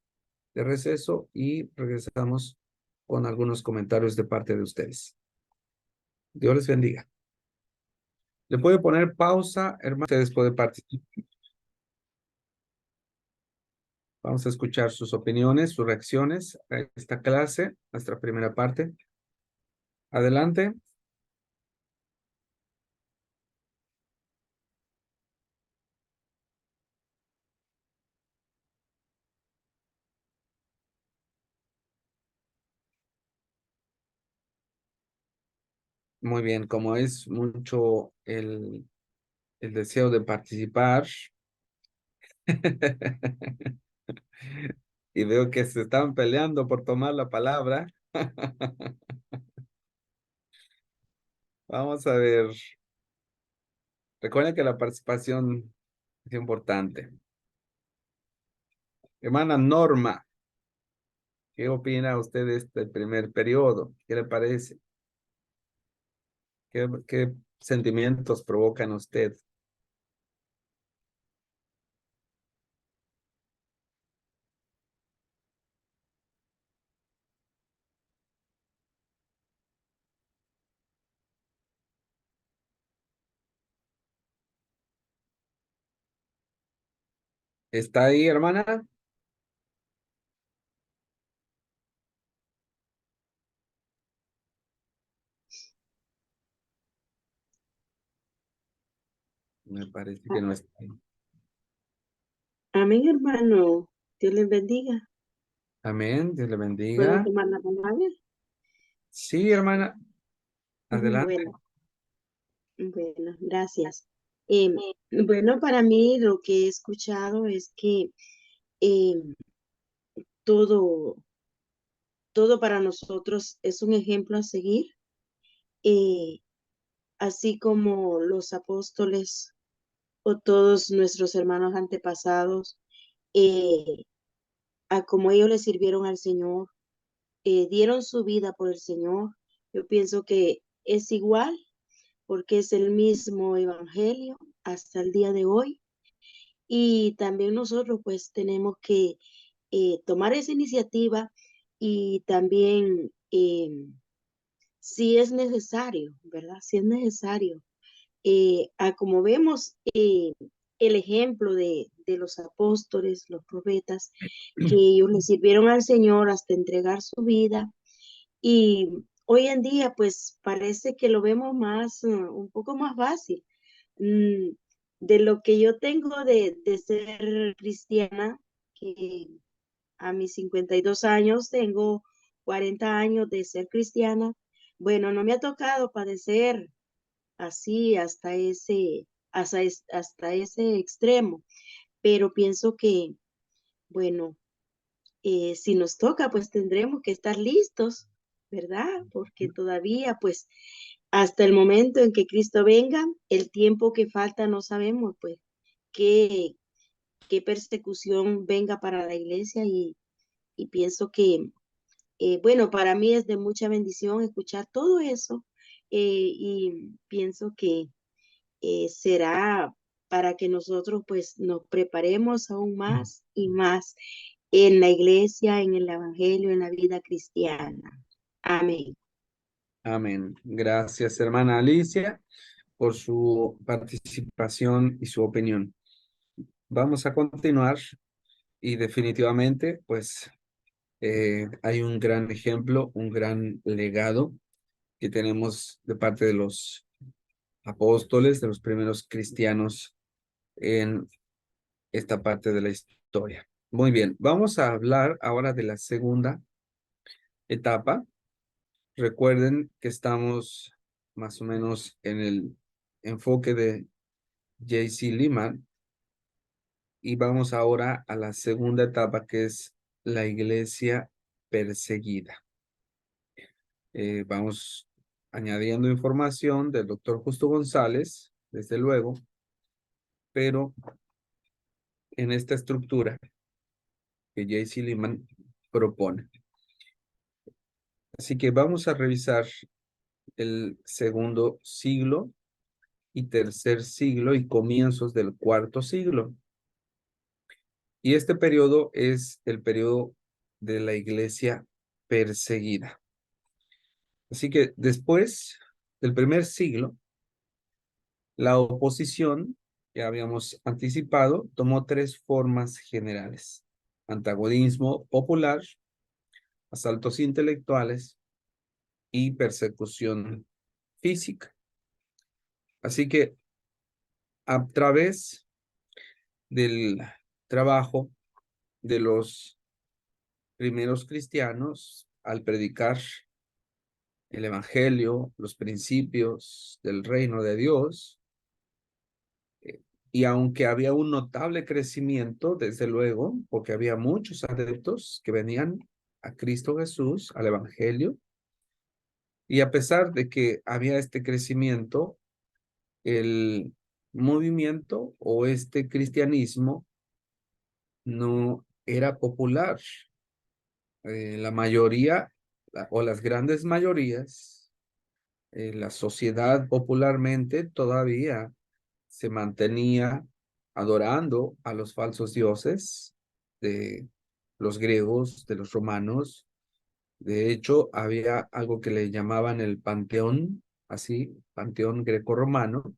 de receso y regresamos con algunos comentarios de parte de ustedes. Dios les bendiga. Le puede poner pausa, hermano. Ustedes pueden participar. Vamos a escuchar sus opiniones, sus reacciones a esta clase, nuestra primera parte. Adelante. Muy bien, como es mucho el deseo de participar y veo que se están peleando por tomar la palabra. Vamos a ver. Recuerden que la participación es importante. Hermana Norma, ¿qué opina usted de este primer periodo? ¿Qué le parece? ¿Qué sentimientos provoca en usted? ¿Está ahí, hermana? Me parece que A- no está. Amén, hermano. Dios les bendiga. Amén, Dios le ¿Puedo bendiga. tomar la palabra? Sí, hermana, adelante. Bueno, bueno, gracias. Bueno, para mí lo que he escuchado es que em, todo, todo para nosotros es un ejemplo a seguir, eh, así como los apóstoles o todos nuestros hermanos antepasados, eh, a como ellos le sirvieron al Señor, dieron su vida por el Señor. Yo pienso que es igual porque es el mismo evangelio hasta el día de hoy. Y también nosotros pues tenemos que tomar esa iniciativa y también si es necesario, ¿verdad? Si es necesario, a como vemos el ejemplo de los apóstoles, los profetas, que ellos le sirvieron al Señor hasta entregar su vida. Y hoy en día, pues parece que lo vemos más, un poco más fácil. Mm, de lo que yo tengo de ser cristiana, que a mis 52 años tengo 40 años de ser cristiana. Bueno, no me ha tocado padecer así hasta ese extremo, pero pienso que, bueno, si nos toca, pues tendremos que estar listos, ¿verdad? Porque todavía, pues, hasta el momento en que Cristo venga, el tiempo que falta no sabemos, pues, qué, qué persecución venga para la iglesia y pienso que, bueno, para mí es de mucha bendición escuchar todo eso y pienso que será para que nosotros pues nos preparemos aún más y más en la iglesia, en el evangelio, en la vida cristiana. Amén. Amén. Gracias, hermana Alicia, por su participación y su opinión. Vamos a continuar y definitivamente, pues, hay un gran ejemplo, un gran legado que tenemos de parte de los apóstoles, de los primeros cristianos en esta parte de la historia. Muy bien, vamos a hablar ahora de la segunda etapa. Recuerden que estamos más o menos en el enfoque de J.C. Lehman y vamos ahora a la segunda etapa que es la iglesia perseguida. Vamos añadiendo información del doctor Justo González, desde luego, pero en esta estructura que J.C. Lehman propone. Así que vamos a revisar el segundo siglo y tercer siglo y comienzos del cuarto siglo. Y este periodo es el periodo de la iglesia perseguida. Así que después del primer siglo, la oposición, que habíamos anticipado, tomó tres formas generales: antagonismo popular, asaltos intelectuales y persecución física. Así que a través del trabajo de los primeros cristianos, al predicar el evangelio, los principios del reino de Dios, y aunque había un notable crecimiento, desde luego, porque había muchos adeptos que venían a Cristo Jesús, al evangelio, y a pesar de que había este crecimiento, el movimiento o este cristianismo no era popular. La mayoría o las grandes mayorías, la sociedad popularmente todavía se mantenía adorando a los falsos dioses de los griegos, de los romanos. De hecho, había algo que le llamaban el panteón, así, panteón grecorromano,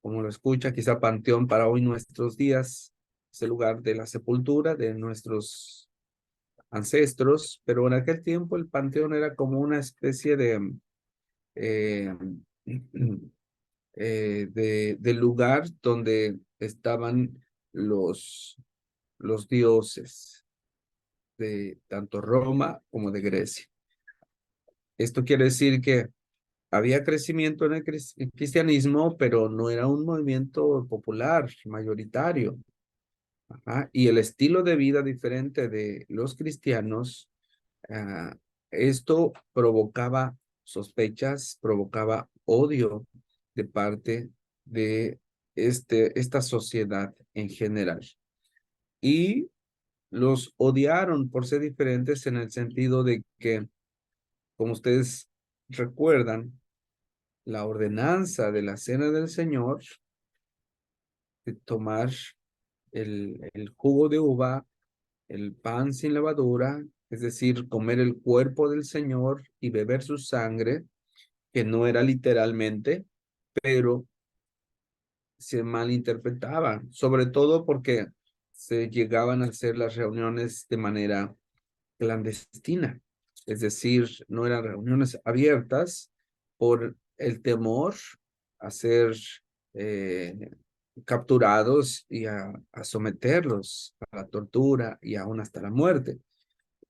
como lo escucha, quizá panteón para hoy nuestros días, es el lugar de la sepultura de nuestros ancestros, pero en aquel tiempo el panteón era como una especie de del lugar donde estaban los dioses de tanto Roma como de Grecia. Esto quiere decir que había crecimiento en el cristianismo, pero no era un movimiento popular, mayoritario. Ajá. Y el estilo de vida diferente de los cristianos, esto provocaba sospechas, provocaba odio de parte de esta sociedad en general. Y los odiaron por ser diferentes en el sentido de que, como ustedes recuerdan, la ordenanza de la Cena del Señor, de tomar el jugo de uva, el pan sin levadura, es decir, comer el cuerpo del Señor y beber su sangre, que no era literalmente, pero se malinterpretaba, sobre todo porque se llegaban a hacer las reuniones de manera clandestina, es decir, no eran reuniones abiertas por el temor a ser eh, capturados y a someterlos a la tortura y aún hasta la muerte.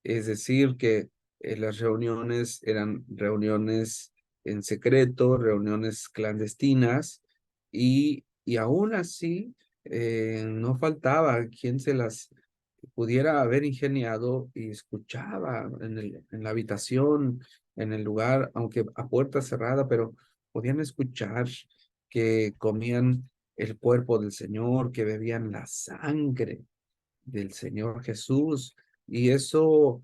Es decir, que las reuniones eran reuniones en secreto, reuniones clandestinas, y aún así no faltaba quien se las pudiera haber ingeniado y escuchaba en la habitación, en el lugar, aunque a puerta cerrada, pero podían escuchar que comían el cuerpo del Señor, que bebían la sangre del Señor Jesús, y eso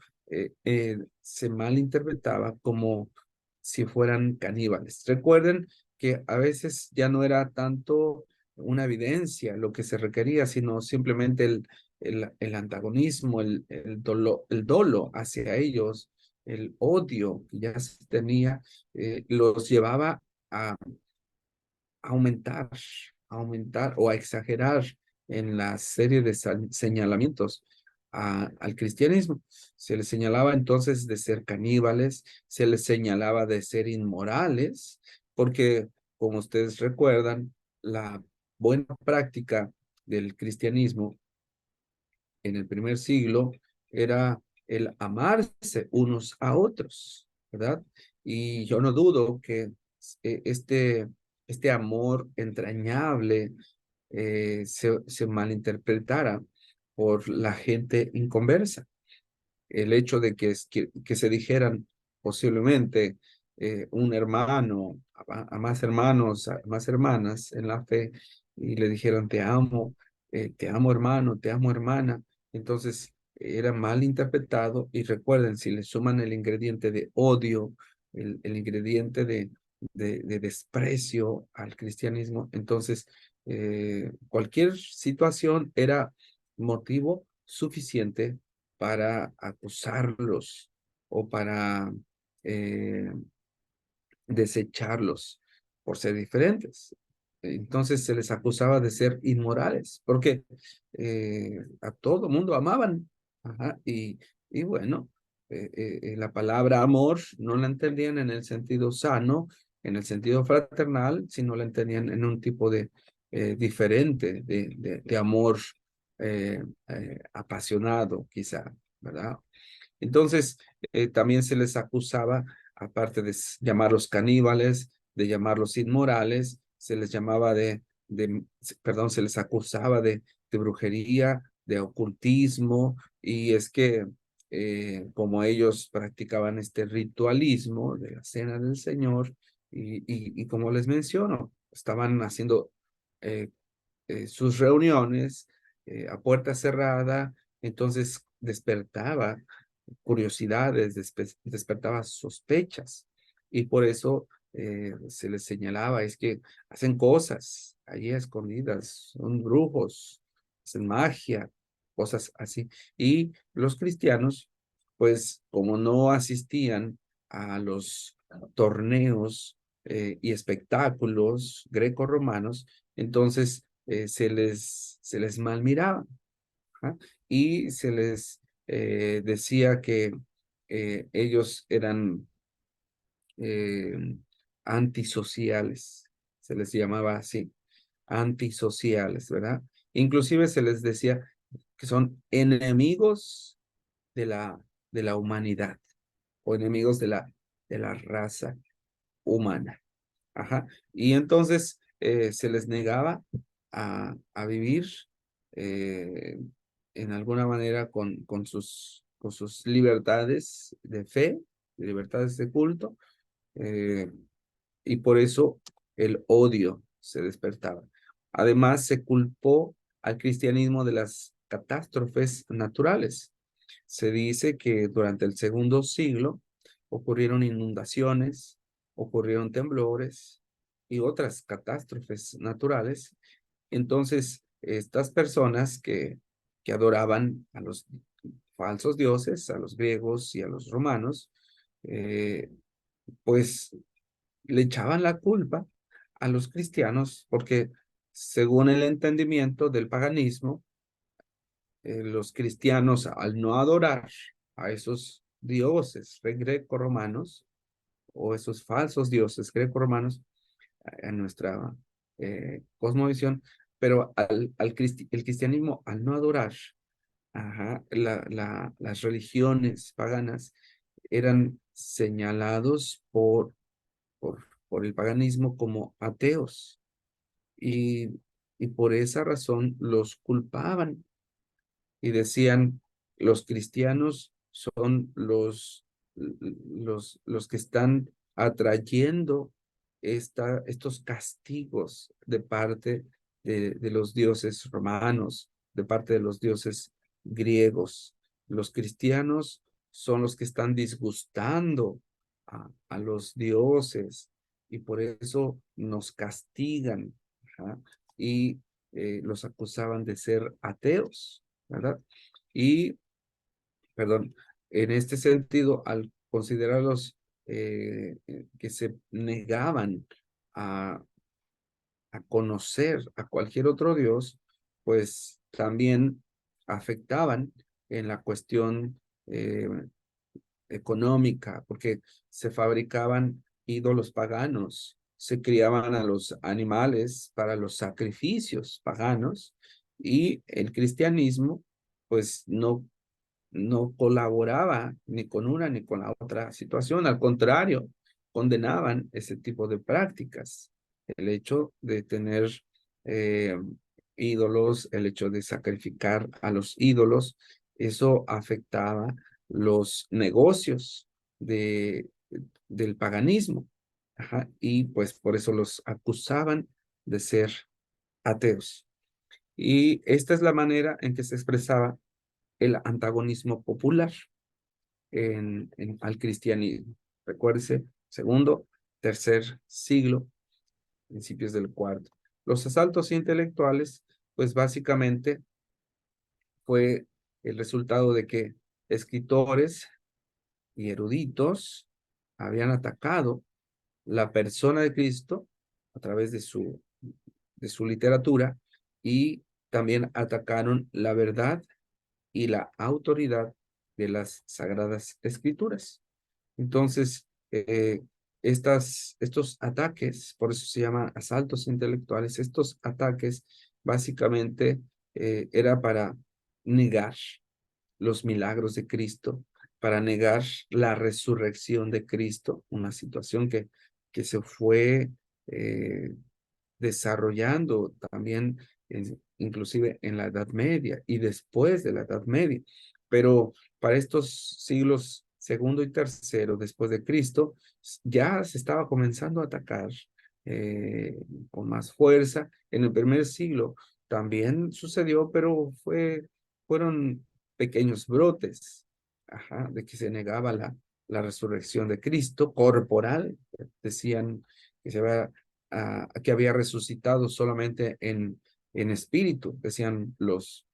se malinterpretaba como si fueran caníbales. Recuerden que a veces ya no era tanto una evidencia lo que se requería, sino simplemente el antagonismo, el dolo hacia ellos, el odio que ya se tenía, los llevaba a aumentar, aumentar o a exagerar en la serie de señalamientos al cristianismo. Se les señalaba entonces de ser caníbales, se les señalaba de ser inmorales, porque como ustedes recuerdan, la buena práctica del cristianismo en el primer siglo era el amarse unos a otros, ¿verdad? Y yo no dudo que este amor entrañable se malinterpretara por la gente inconversa. El hecho de que se dijeran posiblemente un hermano a más hermanos, a más hermanas en la fe, y le dijeron te amo hermano, te amo hermana. Entonces era mal interpretado, y recuerden, si le suman el ingrediente de odio, el ingrediente de desprecio al cristianismo, entonces cualquier situación era motivo suficiente para acusarlos o para eh, desecharlos por ser diferentes. Entonces se les acusaba de ser inmorales, porque a todo mundo amaban. Ajá, y bueno, la palabra amor no la entendían en el sentido sano, en el sentido fraternal, sino la entendían en un tipo de diferente de amor apasionado, quizá, ¿verdad? Entonces, también se les acusaba, aparte de llamarlos caníbales, de llamarlos inmorales, se les llamaba perdón, se les acusaba de brujería, de ocultismo, y es que como ellos practicaban este ritualismo de la Cena del Señor, y como les menciono, estaban haciendo eh, sus reuniones a puerta cerrada, entonces despertaba curiosidades, despertaba sospechas, y por eso se les señalaba, es que hacen cosas allí escondidas, son brujos, hacen magia, cosas así. Y los cristianos, pues como no asistían a los torneos y espectáculos greco-romanos, entonces se les malmiraba. ¿Ah? Y se les decía que ellos eran antisociales, se les llamaba así, antisociales, ¿verdad? Inclusive se les decía que son enemigos de de la humanidad o enemigos de la raza humana. Ajá. Y entonces se les negaba a vivir eh, en alguna manera con sus libertades de fe, libertades de culto, eh, y por eso el odio se despertaba. Además, se culpó al cristianismo de las catástrofes naturales. Se dice que durante el segundo siglo ocurrieron inundaciones, ocurrieron temblores y otras catástrofes naturales. Entonces, estas personas que adoraban a los falsos dioses, a los griegos y a los romanos, eh, pues le echaban la culpa a los cristianos porque según el entendimiento del paganismo, los cristianos al no adorar a esos dioses greco-romanos o esos falsos dioses greco-romanos en nuestra cosmovisión, pero el cristianismo al no adorar las religiones paganas eran señalados por el paganismo como ateos y, y por esa razón los culpaban y decían, los cristianos son los que están atrayendo estos castigos de parte de los dioses romanos, de parte de los dioses griegos. Los cristianos son los que están disgustando a los dioses y por eso nos castigan. Ajá, y los acusaban de ser ateos. ¿Verdad? Y, perdón, en este sentido, al considerarlos que se negaban a, a conocer a cualquier otro Dios, pues también afectaban en la cuestión económica, porque se fabricaban ídolos paganos, se criaban a los animales para los sacrificios paganos y el cristianismo pues no colaboraba ni con una ni con la otra situación, al contrario, condenaban ese tipo de prácticas, el hecho de tener eh, ídolos, el hecho de sacrificar a los ídolos, eso afectaba los negocios del paganismo. Ajá, y pues por eso los acusaban de ser ateos. Y esta es la manera en que se expresaba el antagonismo popular al cristianismo. Recuérdese, segundo, tercer siglo, principios del cuarto. Los asaltos intelectuales, pues básicamente fue el resultado de que escritores y eruditos habían atacado la persona de Cristo a través de su literatura y también atacaron la verdad y la autoridad de las Sagradas Escrituras. Entonces, estos ataques, por eso se llaman asaltos intelectuales, estos ataques básicamente era para negar los milagros de Cristo, para negar la resurrección de Cristo, una situación que se fue eh, desarrollando también, inclusive en la Edad Media y después de la Edad Media. Pero para estos siglos segundo y tercero después de Cristo, ya se estaba comenzando a atacar con más fuerza. En el primer siglo también sucedió, pero fueron pequeños brotes, ajá, de que se negaba la resurrección de Cristo corporal. Decían que que había resucitado solamente en espíritu, decían los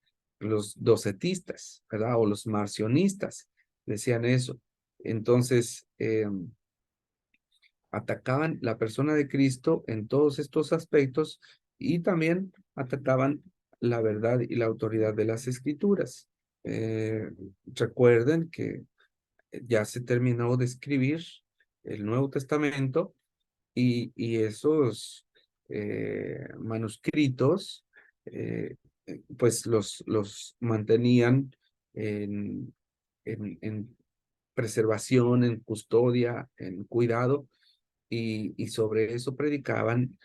docetistas, ¿verdad? O los marcionistas, decían eso. Entonces, atacaban la persona de Cristo en todos estos aspectos y también atacaban la verdad y la autoridad de las escrituras. Recuerden que ya se terminó de escribir el Nuevo Testamento y esos manuscritos, pues los mantenían en, en preservación, en custodia, en cuidado, y sobre eso predicaban,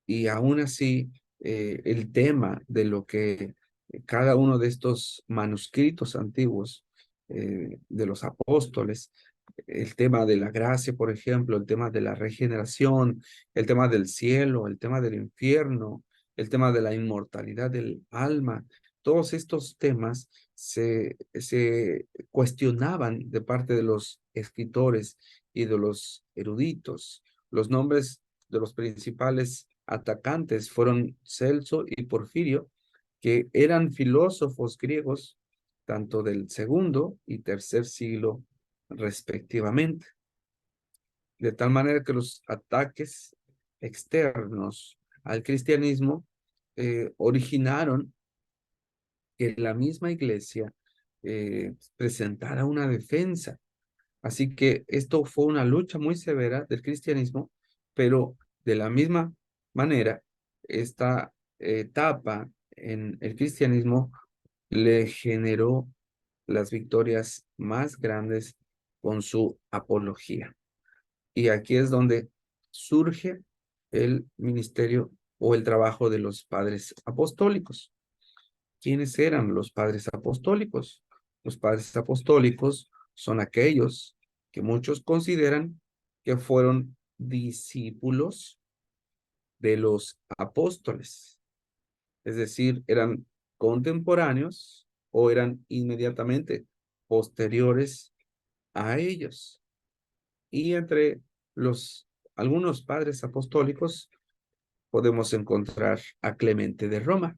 y aún así el tema de lo que cada uno de estos manuscritos antiguos de los apóstoles, el tema de la gracia, por ejemplo, el tema de la regeneración, el tema del cielo, el tema del infierno, el tema de la inmortalidad del alma, todos estos temas se cuestionaban de parte de los escritores y de los eruditos. Los nombres de los principales atacantes fueron Celso y Porfirio, que eran filósofos griegos, tanto del segundo y tercer siglo respectivamente. De tal manera que los ataques externos al cristianismo originaron que la misma iglesia presentara una defensa. Así que esto fue una lucha muy severa del cristianismo, pero de la misma manera, esta etapa en el cristianismo le generó las victorias más grandes con su apología. Y aquí es donde surge el ministerio o el trabajo de los padres apostólicos. ¿Quiénes eran los padres apostólicos? Los padres apostólicos son aquellos que muchos consideran que fueron discípulos de los apóstoles, es decir, eran contemporáneos o eran inmediatamente posteriores a ellos. Y entre algunos padres apostólicos podemos encontrar a Clemente de Roma.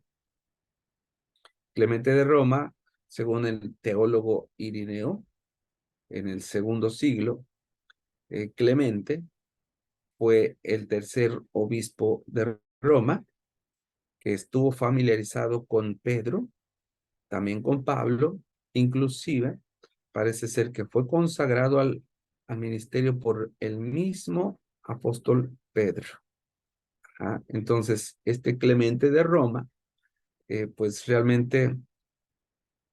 Clemente de Roma, según el teólogo Irineo, en el segundo siglo, Clemente fue el tercer obispo de Roma, que estuvo familiarizado con Pedro, también con Pablo, inclusive parece ser que fue consagrado al ministerio por el mismo apóstol Pedro. Entonces, este Clemente de Roma, pues realmente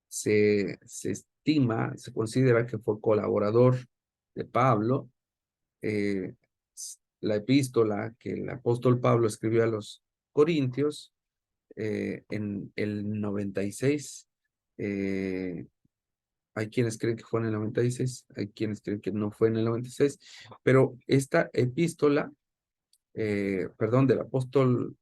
se estima, se considera que fue colaborador de Pablo. La epístola que el apóstol Pablo escribió a los Corintios en el 96, hay quienes creen que fue en el 96, hay quienes creen que no fue en el 96, pero esta epístola, perdón, del apóstol,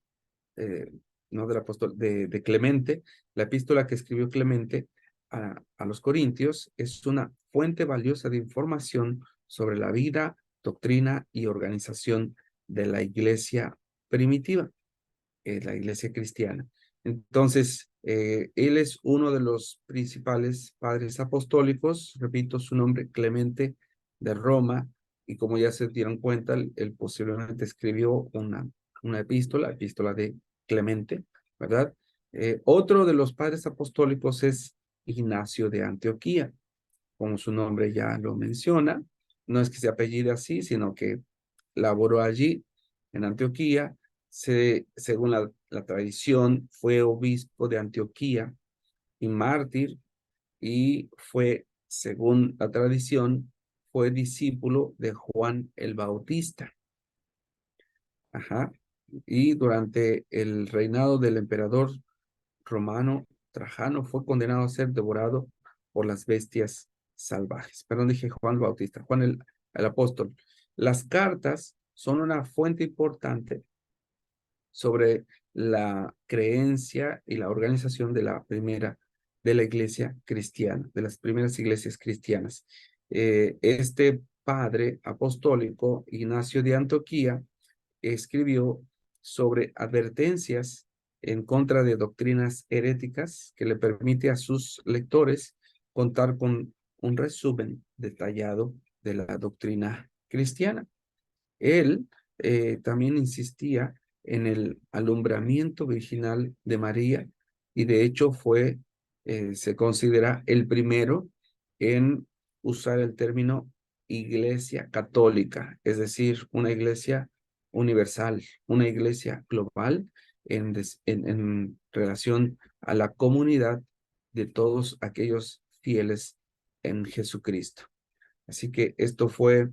no del apóstol, de Clemente, la epístola que escribió Clemente a los Corintios es una fuente valiosa de información sobre la vida, doctrina y organización de la iglesia primitiva, la iglesia cristiana. Entonces, él es uno de los principales padres apostólicos, repito su nombre, Clemente de Roma, y como ya se dieron cuenta, él posiblemente escribió una epístola de Clemente, ¿verdad? Otro de los padres apostólicos es Ignacio de Antioquía, como su nombre ya lo menciona, no es que se apellide así, sino que laboró allí en Antioquía, según la tradición, fue obispo de Antioquía y mártir, y fue, según la tradición, fue discípulo de Juan el Bautista. Y durante el reinado del emperador romano Trajano fue condenado a ser devorado por las bestias salvajes. Perdón, dije Juan Bautista, Juan el apóstol. Las cartas son una fuente importante sobre la creencia y la organización de la iglesia cristiana, de las primeras iglesias cristianas. Este padre apostólico, Ignacio de Antioquía, escribió sobre advertencias en contra de doctrinas heréticas que le permite a sus lectores contar con un resumen detallado de la doctrina cristiana. Él también insistía en el alumbramiento virginal de María, y de hecho se considera el primero en usar el término iglesia católica, es decir, una iglesia universal, una iglesia global en relación a la comunidad de todos aquellos fieles en Jesucristo. Así que esto fue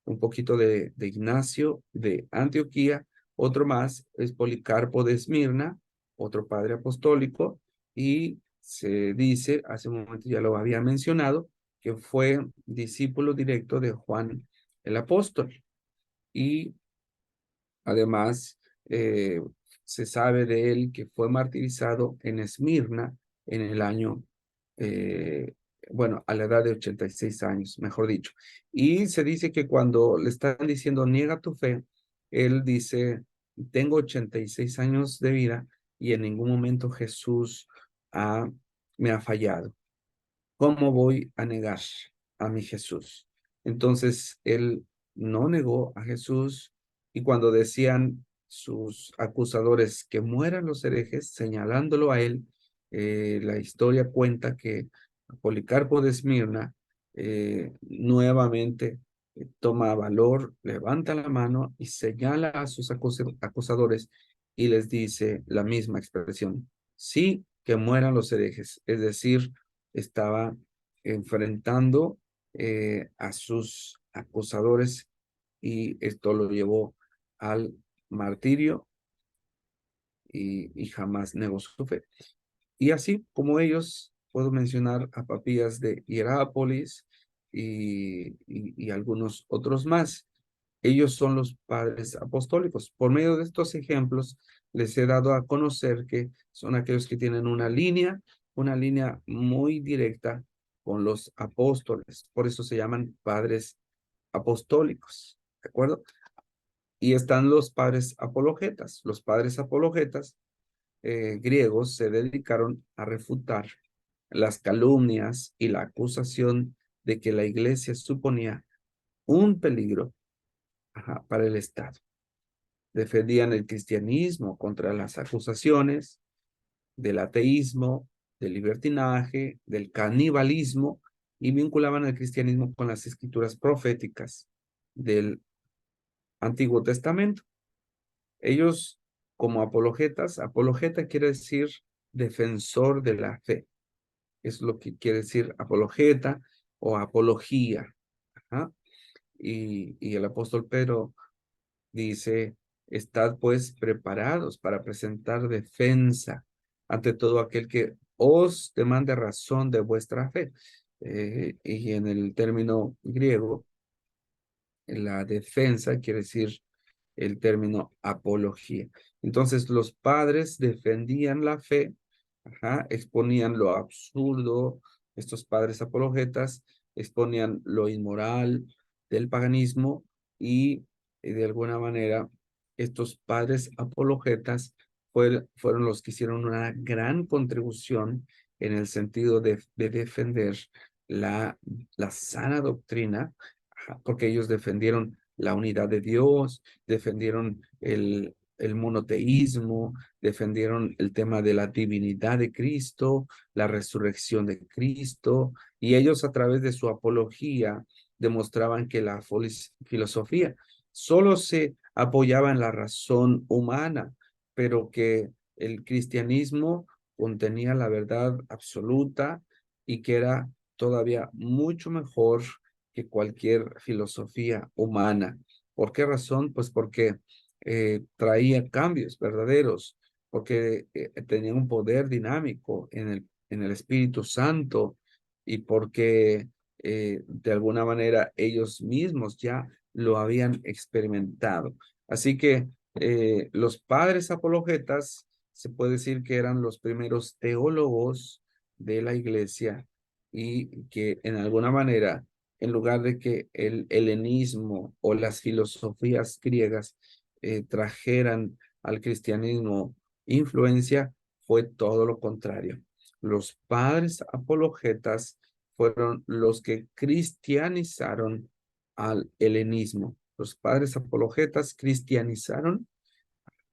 un poquito de Ignacio de Antioquía. Otro más es Policarpo de Esmirna, otro padre apostólico, y se dice, hace un momento ya lo había mencionado, que fue discípulo directo de Juan el apóstol. Y además, se sabe de él que fue martirizado en Esmirna en el año, eh, bueno, a la edad de 86 años, mejor dicho. Y se dice que cuando le están diciendo, niega tu fe, él dice, tengo 86 años de vida y en ningún momento Jesús me ha fallado. ¿Cómo voy a negar a mi Jesús? Entonces, él no negó a Jesús y cuando decían sus acusadores que mueran los herejes, señalándolo a él, la historia cuenta que Policarpo de Esmirna nuevamente toma valor, levanta la mano y señala a sus acusadores y les dice la misma expresión. Sí, que mueran los herejes, es decir, estaba enfrentando a sus acusadores y esto lo llevó al martirio y jamás negó su fe. Y así como ellos, puedo mencionar a Papías de Hierápolis y algunos otros más. Ellos son los padres apostólicos. Por medio de estos ejemplos, les he dado a conocer que son aquellos que tienen una línea muy directa con los apóstoles. Por eso se llaman padres apostólicos, ¿de acuerdo? Y están los padres apologetas. Los padres apologetas griegos se dedicaron a refutar las calumnias y la acusación de que la iglesia suponía un peligro para el Estado. Defendían el cristianismo contra las acusaciones del ateísmo, del libertinaje, del canibalismo y vinculaban el cristianismo con las escrituras proféticas del Antiguo Testamento. Ellos, como apologetas, apologeta quiere decir defensor de la fe. Es lo que quiere decir apologeta o apología. Ajá. Y el apóstol Pedro dice, estad pues preparados para presentar defensa ante todo aquel que os demande razón de vuestra fe. Y en el término griego, la defensa quiere decir el término apología. Entonces los padres defendían la fe, exponían lo absurdo, estos padres apologetas exponían lo inmoral del paganismo y de alguna manera estos padres apologetas fueron los que hicieron una gran contribución en el sentido de defender la sana doctrina, porque ellos defendieron la unidad de Dios, defendieron el monoteísmo, defendieron el tema de la divinidad de Cristo, la resurrección de Cristo, y ellos a través de su apología demostraban que la filosofía solo se apoyaba en la razón humana, pero que el cristianismo contenía la verdad absoluta y que era todavía mucho mejor que cualquier filosofía humana. ¿Por qué razón? Pues porque traía cambios verdaderos, porque tenía un poder dinámico en el Espíritu Santo y porque de alguna manera ellos mismos ya lo habían experimentado. Así que los padres apologetas se puede decir que eran los primeros teólogos de la iglesia y que en alguna manera, en lugar de que el helenismo o las filosofías griegas trajeran al cristianismo influencia, fue todo lo contrario. Los padres apologetas fueron los que cristianizaron al helenismo. Los padres apologetas cristianizaron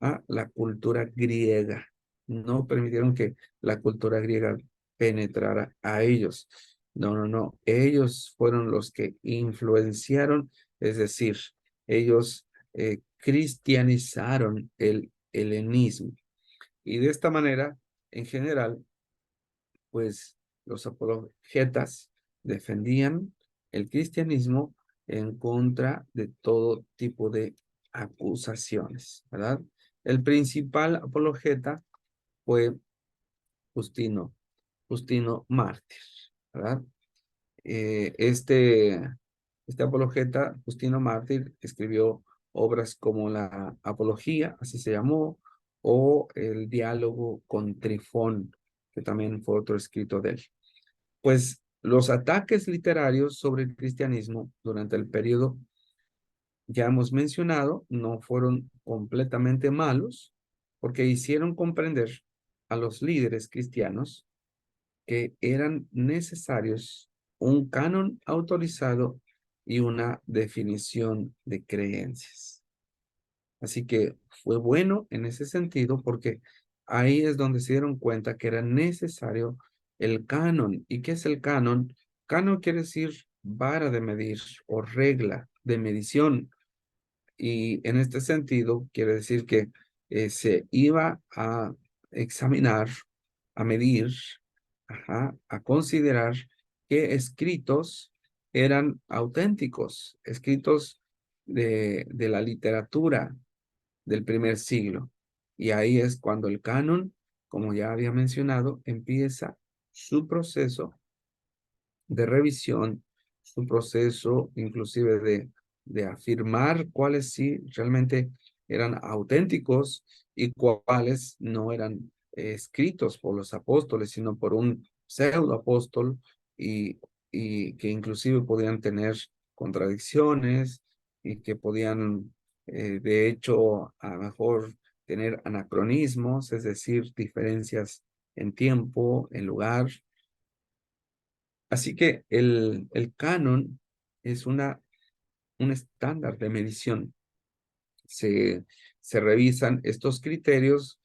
a la cultura griega. No permitieron que la cultura griega penetrara a ellos. No, no, no. Ellos fueron los que influenciaron, es decir, ellos cristianizaron el helenismo. Y de esta manera, en general, pues los apologetas defendían el cristianismo en contra de todo tipo de acusaciones, ¿verdad? El principal apologeta fue Justino Mártir, ¿verdad? Este apologeta, Justino Mártir, escribió obras como la Apología, así se llamó, o el Diálogo con Trifón, que también fue otro escrito de él. Pues los ataques literarios sobre el cristianismo durante el periodo ya hemos mencionado no fueron completamente malos, porque hicieron comprender a los líderes cristianos que eran necesarios un canon autorizado y una definición de creencias. Así que fue bueno en ese sentido porque ahí es donde se dieron cuenta que era necesario el canon. ¿Y qué es el canon? Canon quiere decir vara de medir o regla de medición. Y en este sentido quiere decir que se iba a examinar, a medir, a considerar qué escritos eran auténticos, escritos de la literatura del primer siglo. Y ahí es cuando el canon, como ya había mencionado, empieza su proceso de revisión, su proceso inclusive de afirmar cuáles sí realmente eran auténticos y cuáles no eran escritos por los apóstoles, sino por un pseudo apóstol y que inclusive podían tener contradicciones y que podían, de hecho, a lo mejor tener anacronismos, es decir, diferencias en tiempo, en lugar. Así que el canon es un estándar de medición. Se, se revisan estos criterios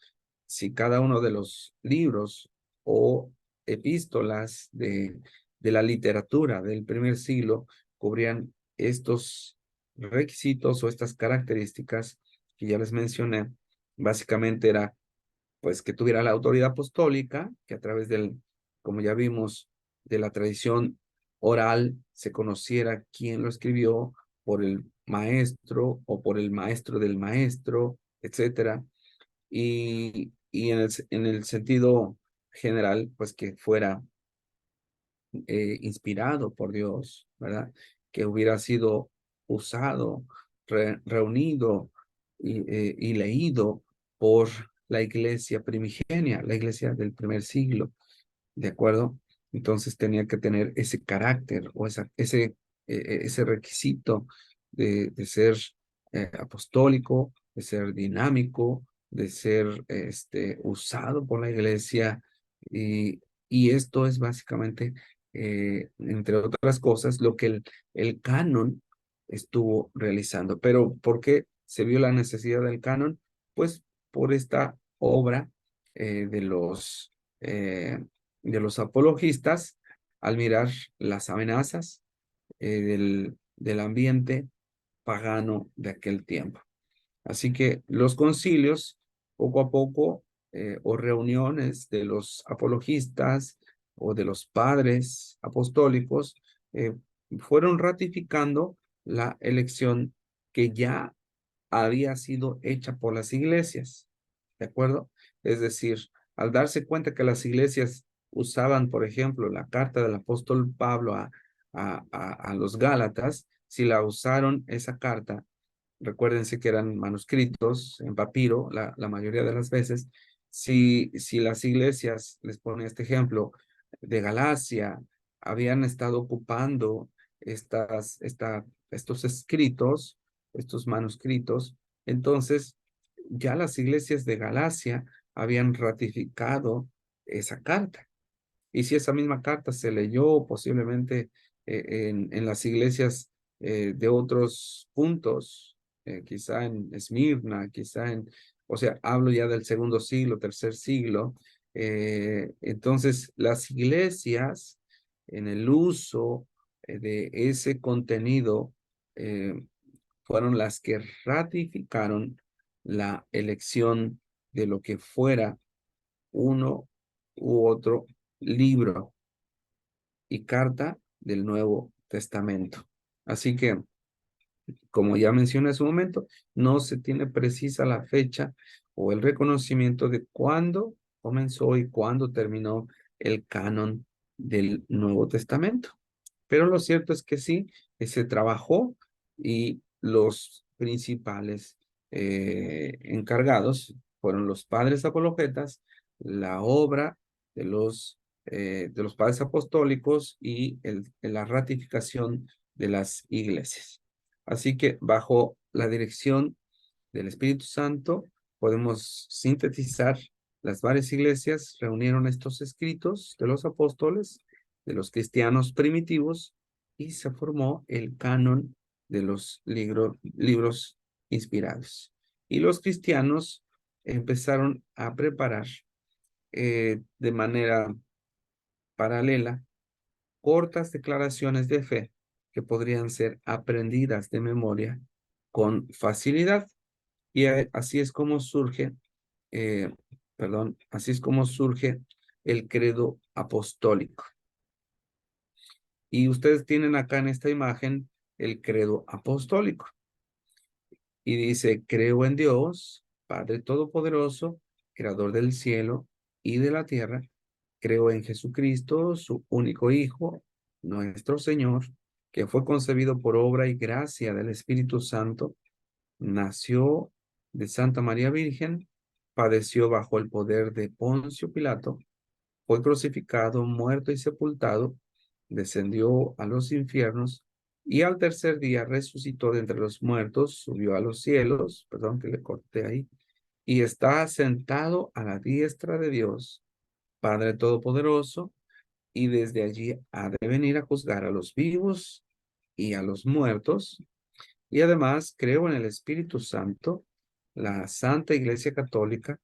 si cada uno de los libros o epístolas de la literatura del primer siglo cubrían estos requisitos o estas características que ya les mencioné. Básicamente era pues que tuviera la autoridad apostólica, que a través como ya vimos, de la tradición oral se conociera quién lo escribió por el maestro o por el maestro del maestro, etcétera. Y en el sentido general, pues que fuera inspirado por Dios, ¿verdad? Que hubiera sido usado, reunido y leído por la iglesia primigenia, la iglesia del primer siglo, ¿de acuerdo? Entonces tenía que tener ese carácter o ese requisito de ser apostólico, de ser dinámico, de ser usado por la iglesia. Y esto es básicamente, entre otras cosas, lo que el canon estuvo realizando. Pero ¿por qué se vio la necesidad del canon? Pues por esta obra eh, de los... eh, de los apologistas al mirar las amenazas del ambiente pagano de aquel tiempo. Así que los concilios, poco a poco, o reuniones de los apologistas o de los padres apostólicos, fueron ratificando la elección que ya había sido hecha por las iglesias, ¿de acuerdo? Es decir, al darse cuenta que las iglesias usaban, por ejemplo, la carta del apóstol Pablo a los Gálatas, si la usaron esa carta, recuérdense que eran manuscritos en papiro la mayoría de las veces, si las iglesias, les pone este ejemplo, de Galacia, habían estado ocupando estos escritos, estos manuscritos, entonces ya las iglesias de Galacia habían ratificado esa carta. Y si esa misma carta se leyó posiblemente en las iglesias de otros puntos, quizá en Esmirna, quizá o sea, hablo ya del segundo siglo, tercer siglo, entonces las iglesias en el uso de ese contenido fueron las que ratificaron la elección de lo que fuera uno u otro libro y carta del Nuevo Testamento. Así que, como ya mencioné hace un momento, no se tiene precisa la fecha o el reconocimiento de cuándo comenzó y cuándo terminó el canon del Nuevo Testamento. Pero lo cierto es que sí, se trabajó y los principales encargados fueron los padres apologetas, la obra de los padres apostólicos y la ratificación de las iglesias. Así que bajo la dirección del Espíritu Santo podemos sintetizar las varias iglesias reunieron estos escritos de los apóstoles, de los cristianos primitivos, y se formó el canon de los libros inspirados. Y los cristianos empezaron a preparar de manera paralela cortas declaraciones de fe que podrían ser aprendidas de memoria con facilidad. Y así es como surge, así es como surge el credo apostólico. Y ustedes tienen acá en esta imagen el credo apostólico. Y dice, creo en Dios, Padre Todopoderoso, Creador del cielo y de la tierra. Creo en Jesucristo, su único Hijo, nuestro Señor, que fue concebido por obra y gracia del Espíritu Santo, nació de Santa María Virgen, padeció bajo el poder de Poncio Pilato, fue crucificado, muerto y sepultado, descendió a los infiernos y al tercer día resucitó de entre los muertos, subió a los cielos, perdón que le corté ahí, y está sentado a la diestra de Dios, Padre Todopoderoso, y desde allí ha de venir a juzgar a los vivos y a los muertos. Y además creo en el Espíritu Santo, la Santa Iglesia Católica,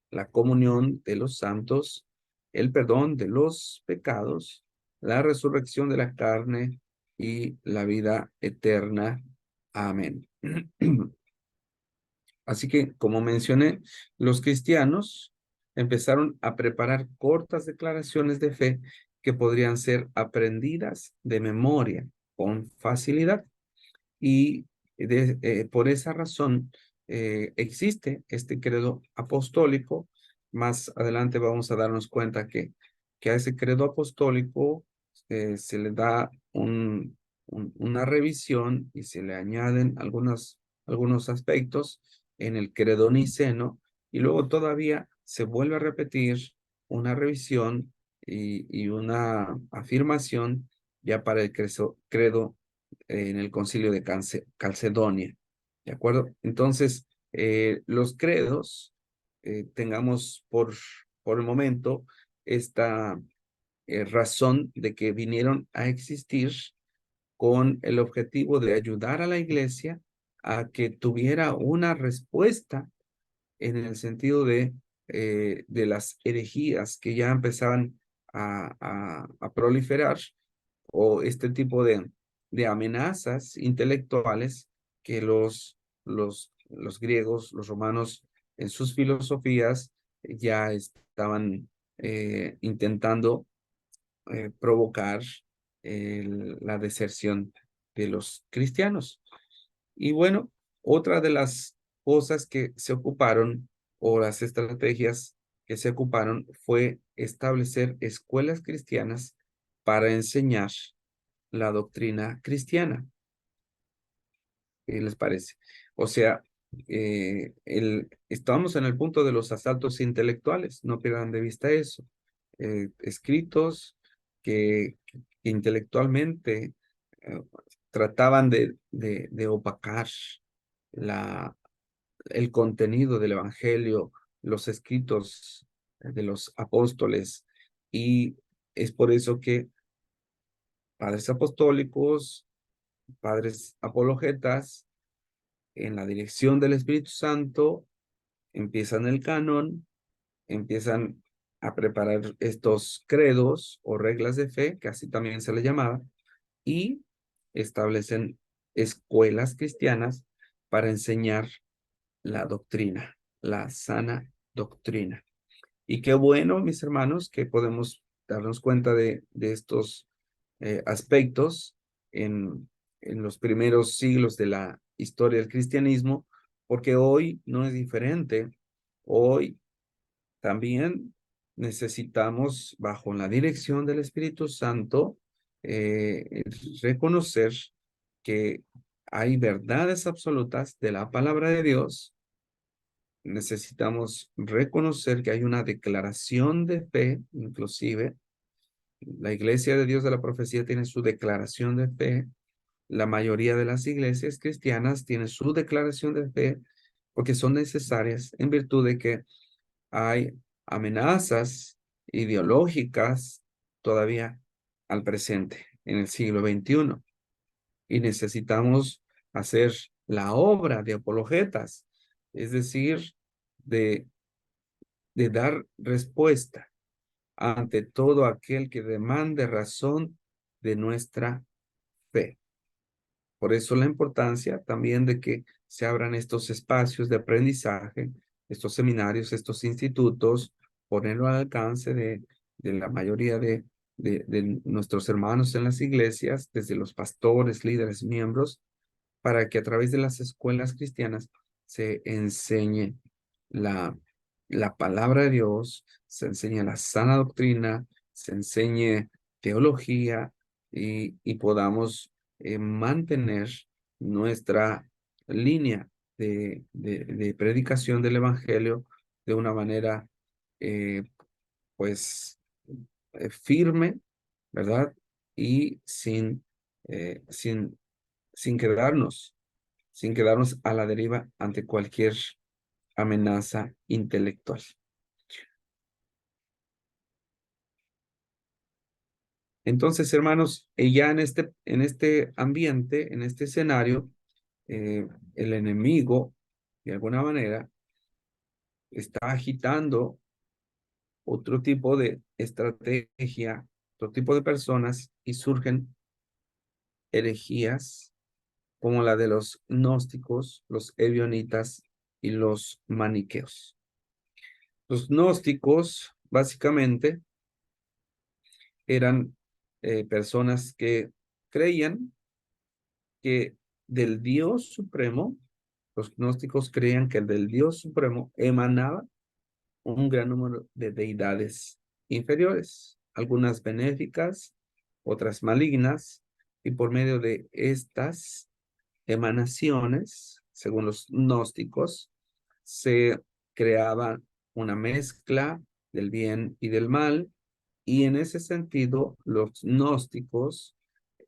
la comunión de los santos, el perdón de los pecados, la resurrección de la carne y la vida eterna. Amén. Así que, como mencioné, los cristianos empezaron a preparar cortas declaraciones de fe que podrían ser aprendidas de memoria con facilidad. Y por esa razón existe este credo apostólico. Más adelante vamos a darnos cuenta que a ese credo apostólico se le da una revisión y se le añaden algunos aspectos en el credo niceno, y luego todavía se vuelve a repetir una revisión y una afirmación ya para el credo en el concilio de Calcedonia, ¿de acuerdo? Entonces, los credos, tengamos por el momento esta razón de que vinieron a existir con el objetivo de ayudar a la iglesia a que tuviera una respuesta en el sentido de las herejías que ya empezaban a proliferar, o este tipo de amenazas intelectuales que los griegos, los romanos, en sus filosofías ya estaban intentando provocar la deserción de los cristianos. Y bueno, otra de las cosas que se ocuparon, o las estrategias que se ocuparon, fue establecer escuelas cristianas para enseñar la doctrina cristiana. ¿Qué les parece? O sea, estamos en el punto de los asaltos intelectuales, no pierdan de vista eso. Escritos que intelectualmente trataban de opacar el contenido del Evangelio, los escritos de los apóstoles, y es por eso que padres apostólicos, padres apologetas, en la dirección del Espíritu Santo, empiezan el canon, empiezan a preparar estos credos o reglas de fe, que así también se le llamaba, y establecen escuelas cristianas para enseñar la doctrina, la sana doctrina. Y qué bueno, mis hermanos, que podemos darnos cuenta de estos aspectos en los primeros siglos de la historia del cristianismo, porque hoy no es diferente. Hoy también necesitamos, bajo la dirección del Espíritu Santo, eh, reconocer que hay verdades absolutas de la palabra de Dios. Necesitamos reconocer que hay una declaración de fe, inclusive. La Iglesia de Dios de la Profecía tiene su declaración de fe. La mayoría de las iglesias cristianas tienen su declaración de fe porque son necesarias en virtud de que hay amenazas ideológicas todavía al presente en el siglo XXI y necesitamos hacer la obra de apologetas, es decir, de, de dar respuesta ante todo aquel que demande razón de nuestra fe. Por eso la importancia también de que se abran estos espacios de aprendizaje, estos seminarios, estos institutos, ponerlo al alcance de la mayoría de nuestros hermanos en las iglesias, desde los pastores, líderes, miembros, para que a través de las escuelas cristianas se enseñe la palabra de Dios, se enseñe la sana doctrina, se enseñe teología y podamos mantener nuestra línea de predicación del Evangelio de una manera, eh, pues, firme, ¿verdad? Y sin quedarnos a la deriva ante cualquier amenaza intelectual. Entonces, hermanos, ya en este ambiente, en este escenario, el enemigo, de alguna manera, está agitando otro tipo de estrategia, otro tipo de personas, y surgen herejías como la de los gnósticos, los ebionitas y los maniqueos. Los gnósticos, básicamente, eran personas que creían que del Dios Supremo, los gnósticos creían que del Dios Supremo emanaba un gran número de deidades inferiores, algunas benéficas, otras malignas, y por medio de estas emanaciones, según los gnósticos, se creaba una mezcla del bien y del mal, y en ese sentido, los gnósticos,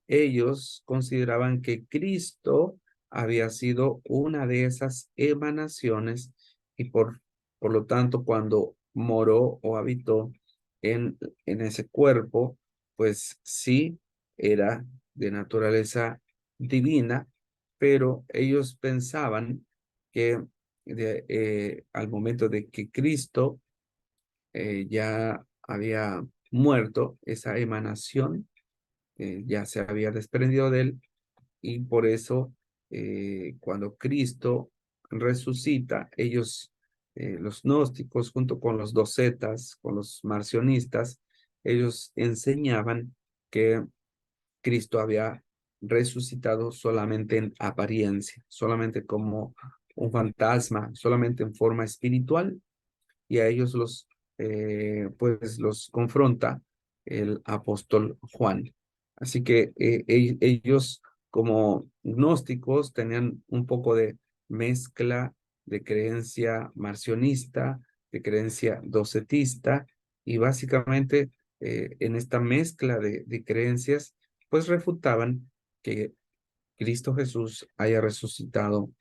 ellos consideraban que Cristo había sido una de esas emanaciones y por lo tanto, cuando moró o habitó en ese cuerpo, pues sí era de naturaleza divina, pero ellos pensaban que al momento de que Cristo ya había muerto, esa emanación ya se había desprendido de él y por eso cuando Cristo resucita, ellos, los gnósticos, junto con los docetas, con los marcionistas, ellos enseñaban que Cristo había resucitado solamente en apariencia, solamente como un fantasma, solamente en forma espiritual, y a ellos pues los confronta el apóstol Juan. Así que ellos como gnósticos tenían un poco de mezcla de creencia marcionista, de creencia docetista, y básicamente en esta mezcla de creencias, pues refutaban que Cristo Jesús haya resucitado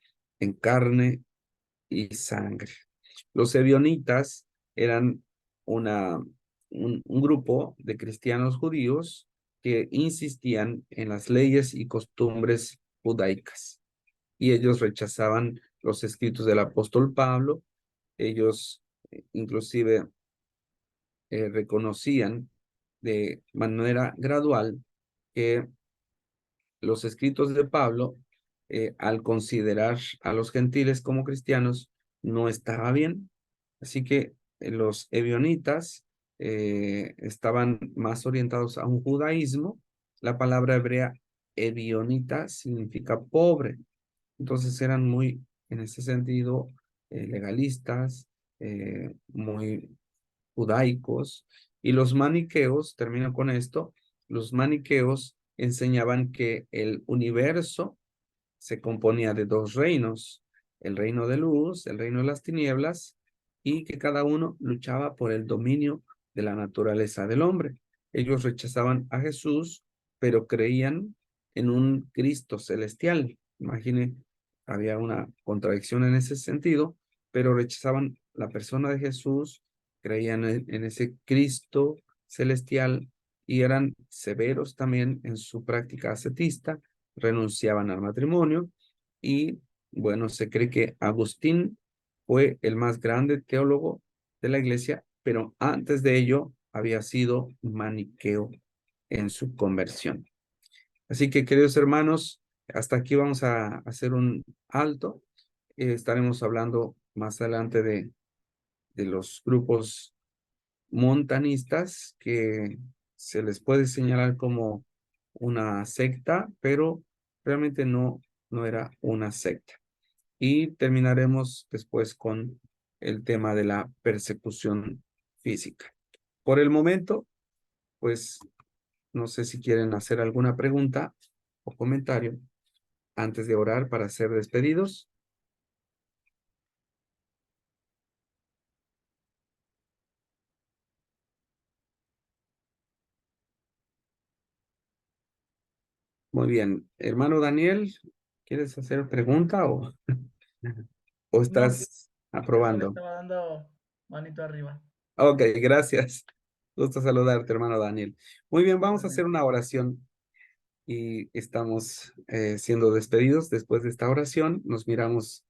en carne y sangre. Los ebionitas eran un grupo de cristianos judíos que insistían en las leyes y costumbres judaicas. Y ellos rechazaban los escritos del apóstol Pablo. Ellos inclusive reconocían de manera gradual que los escritos de Pablo al considerar a los gentiles como cristianos, no estaba bien. Así que los ebionitas estaban más orientados a un judaísmo. La palabra hebrea ebionita significa pobre. Entonces eran muy, en ese sentido, legalistas, muy judaicos. Y los maniqueos, termino con esto, los maniqueos enseñaban que el universo se componía de dos reinos, el reino de luz, el reino de las tinieblas, y que cada uno luchaba por el dominio de la naturaleza del hombre. Ellos rechazaban a Jesús, pero creían en un Cristo celestial. Imagine, había una contradicción en ese sentido, pero rechazaban la persona de Jesús, creían en ese Cristo celestial y eran severos también en su práctica ascetista, renunciaban al matrimonio y, bueno, se cree que Agustín fue el más grande teólogo de la iglesia, pero antes de ello había sido maniqueo en su conversión. Así que, queridos hermanos, hasta aquí vamos a hacer un alto. Estaremos hablando más adelante de los grupos montanistas que se les puede señalar como una secta, pero realmente no era una secta. Y terminaremos después con el tema de la persecución física. Por el momento, pues no sé si quieren hacer alguna pregunta o comentario antes de orar para ser despedidos. Muy bien. Hermano Daniel, ¿quieres hacer pregunta o, o No, que estás solo le aprobando? estaba dando manito arriba. Ok, gracias. Gusto saludarte, hermano Daniel. Muy bien, vamos a hacer Igualmente. una oración y estamos siendo despedidos. Después de esta oración, nos miramos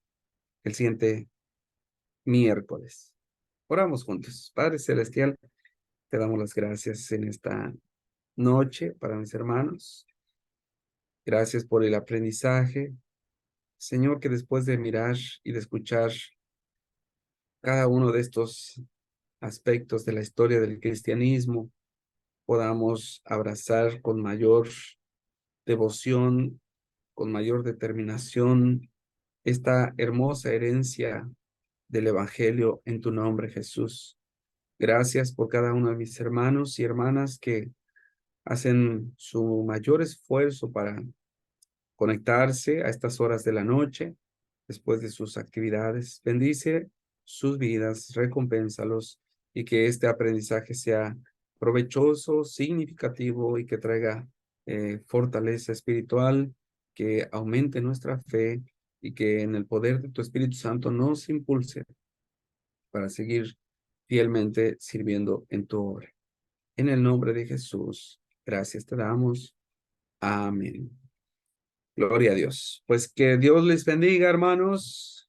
el siguiente miércoles. Oramos juntos. Padre Celestial, te damos las gracias en esta noche para mis hermanos. Gracias por el aprendizaje. Señor, que después de mirar y de escuchar cada uno de estos aspectos de la historia del cristianismo, podamos abrazar con mayor devoción, con mayor determinación, esta hermosa herencia del Evangelio en tu nombre, Jesús. Gracias por cada uno de mis hermanos y hermanas que hacen su mayor esfuerzo para conectarse a estas horas de la noche, después de sus actividades. Bendice sus vidas, recompénsalos y que este aprendizaje sea provechoso, significativo y que traiga fortaleza espiritual, que aumente nuestra fe y que en el poder de tu Espíritu Santo nos impulse para seguir fielmente sirviendo en tu obra. En el nombre de Jesús, gracias te damos. Amén. Gloria a Dios. Pues que Dios les bendiga, hermanos.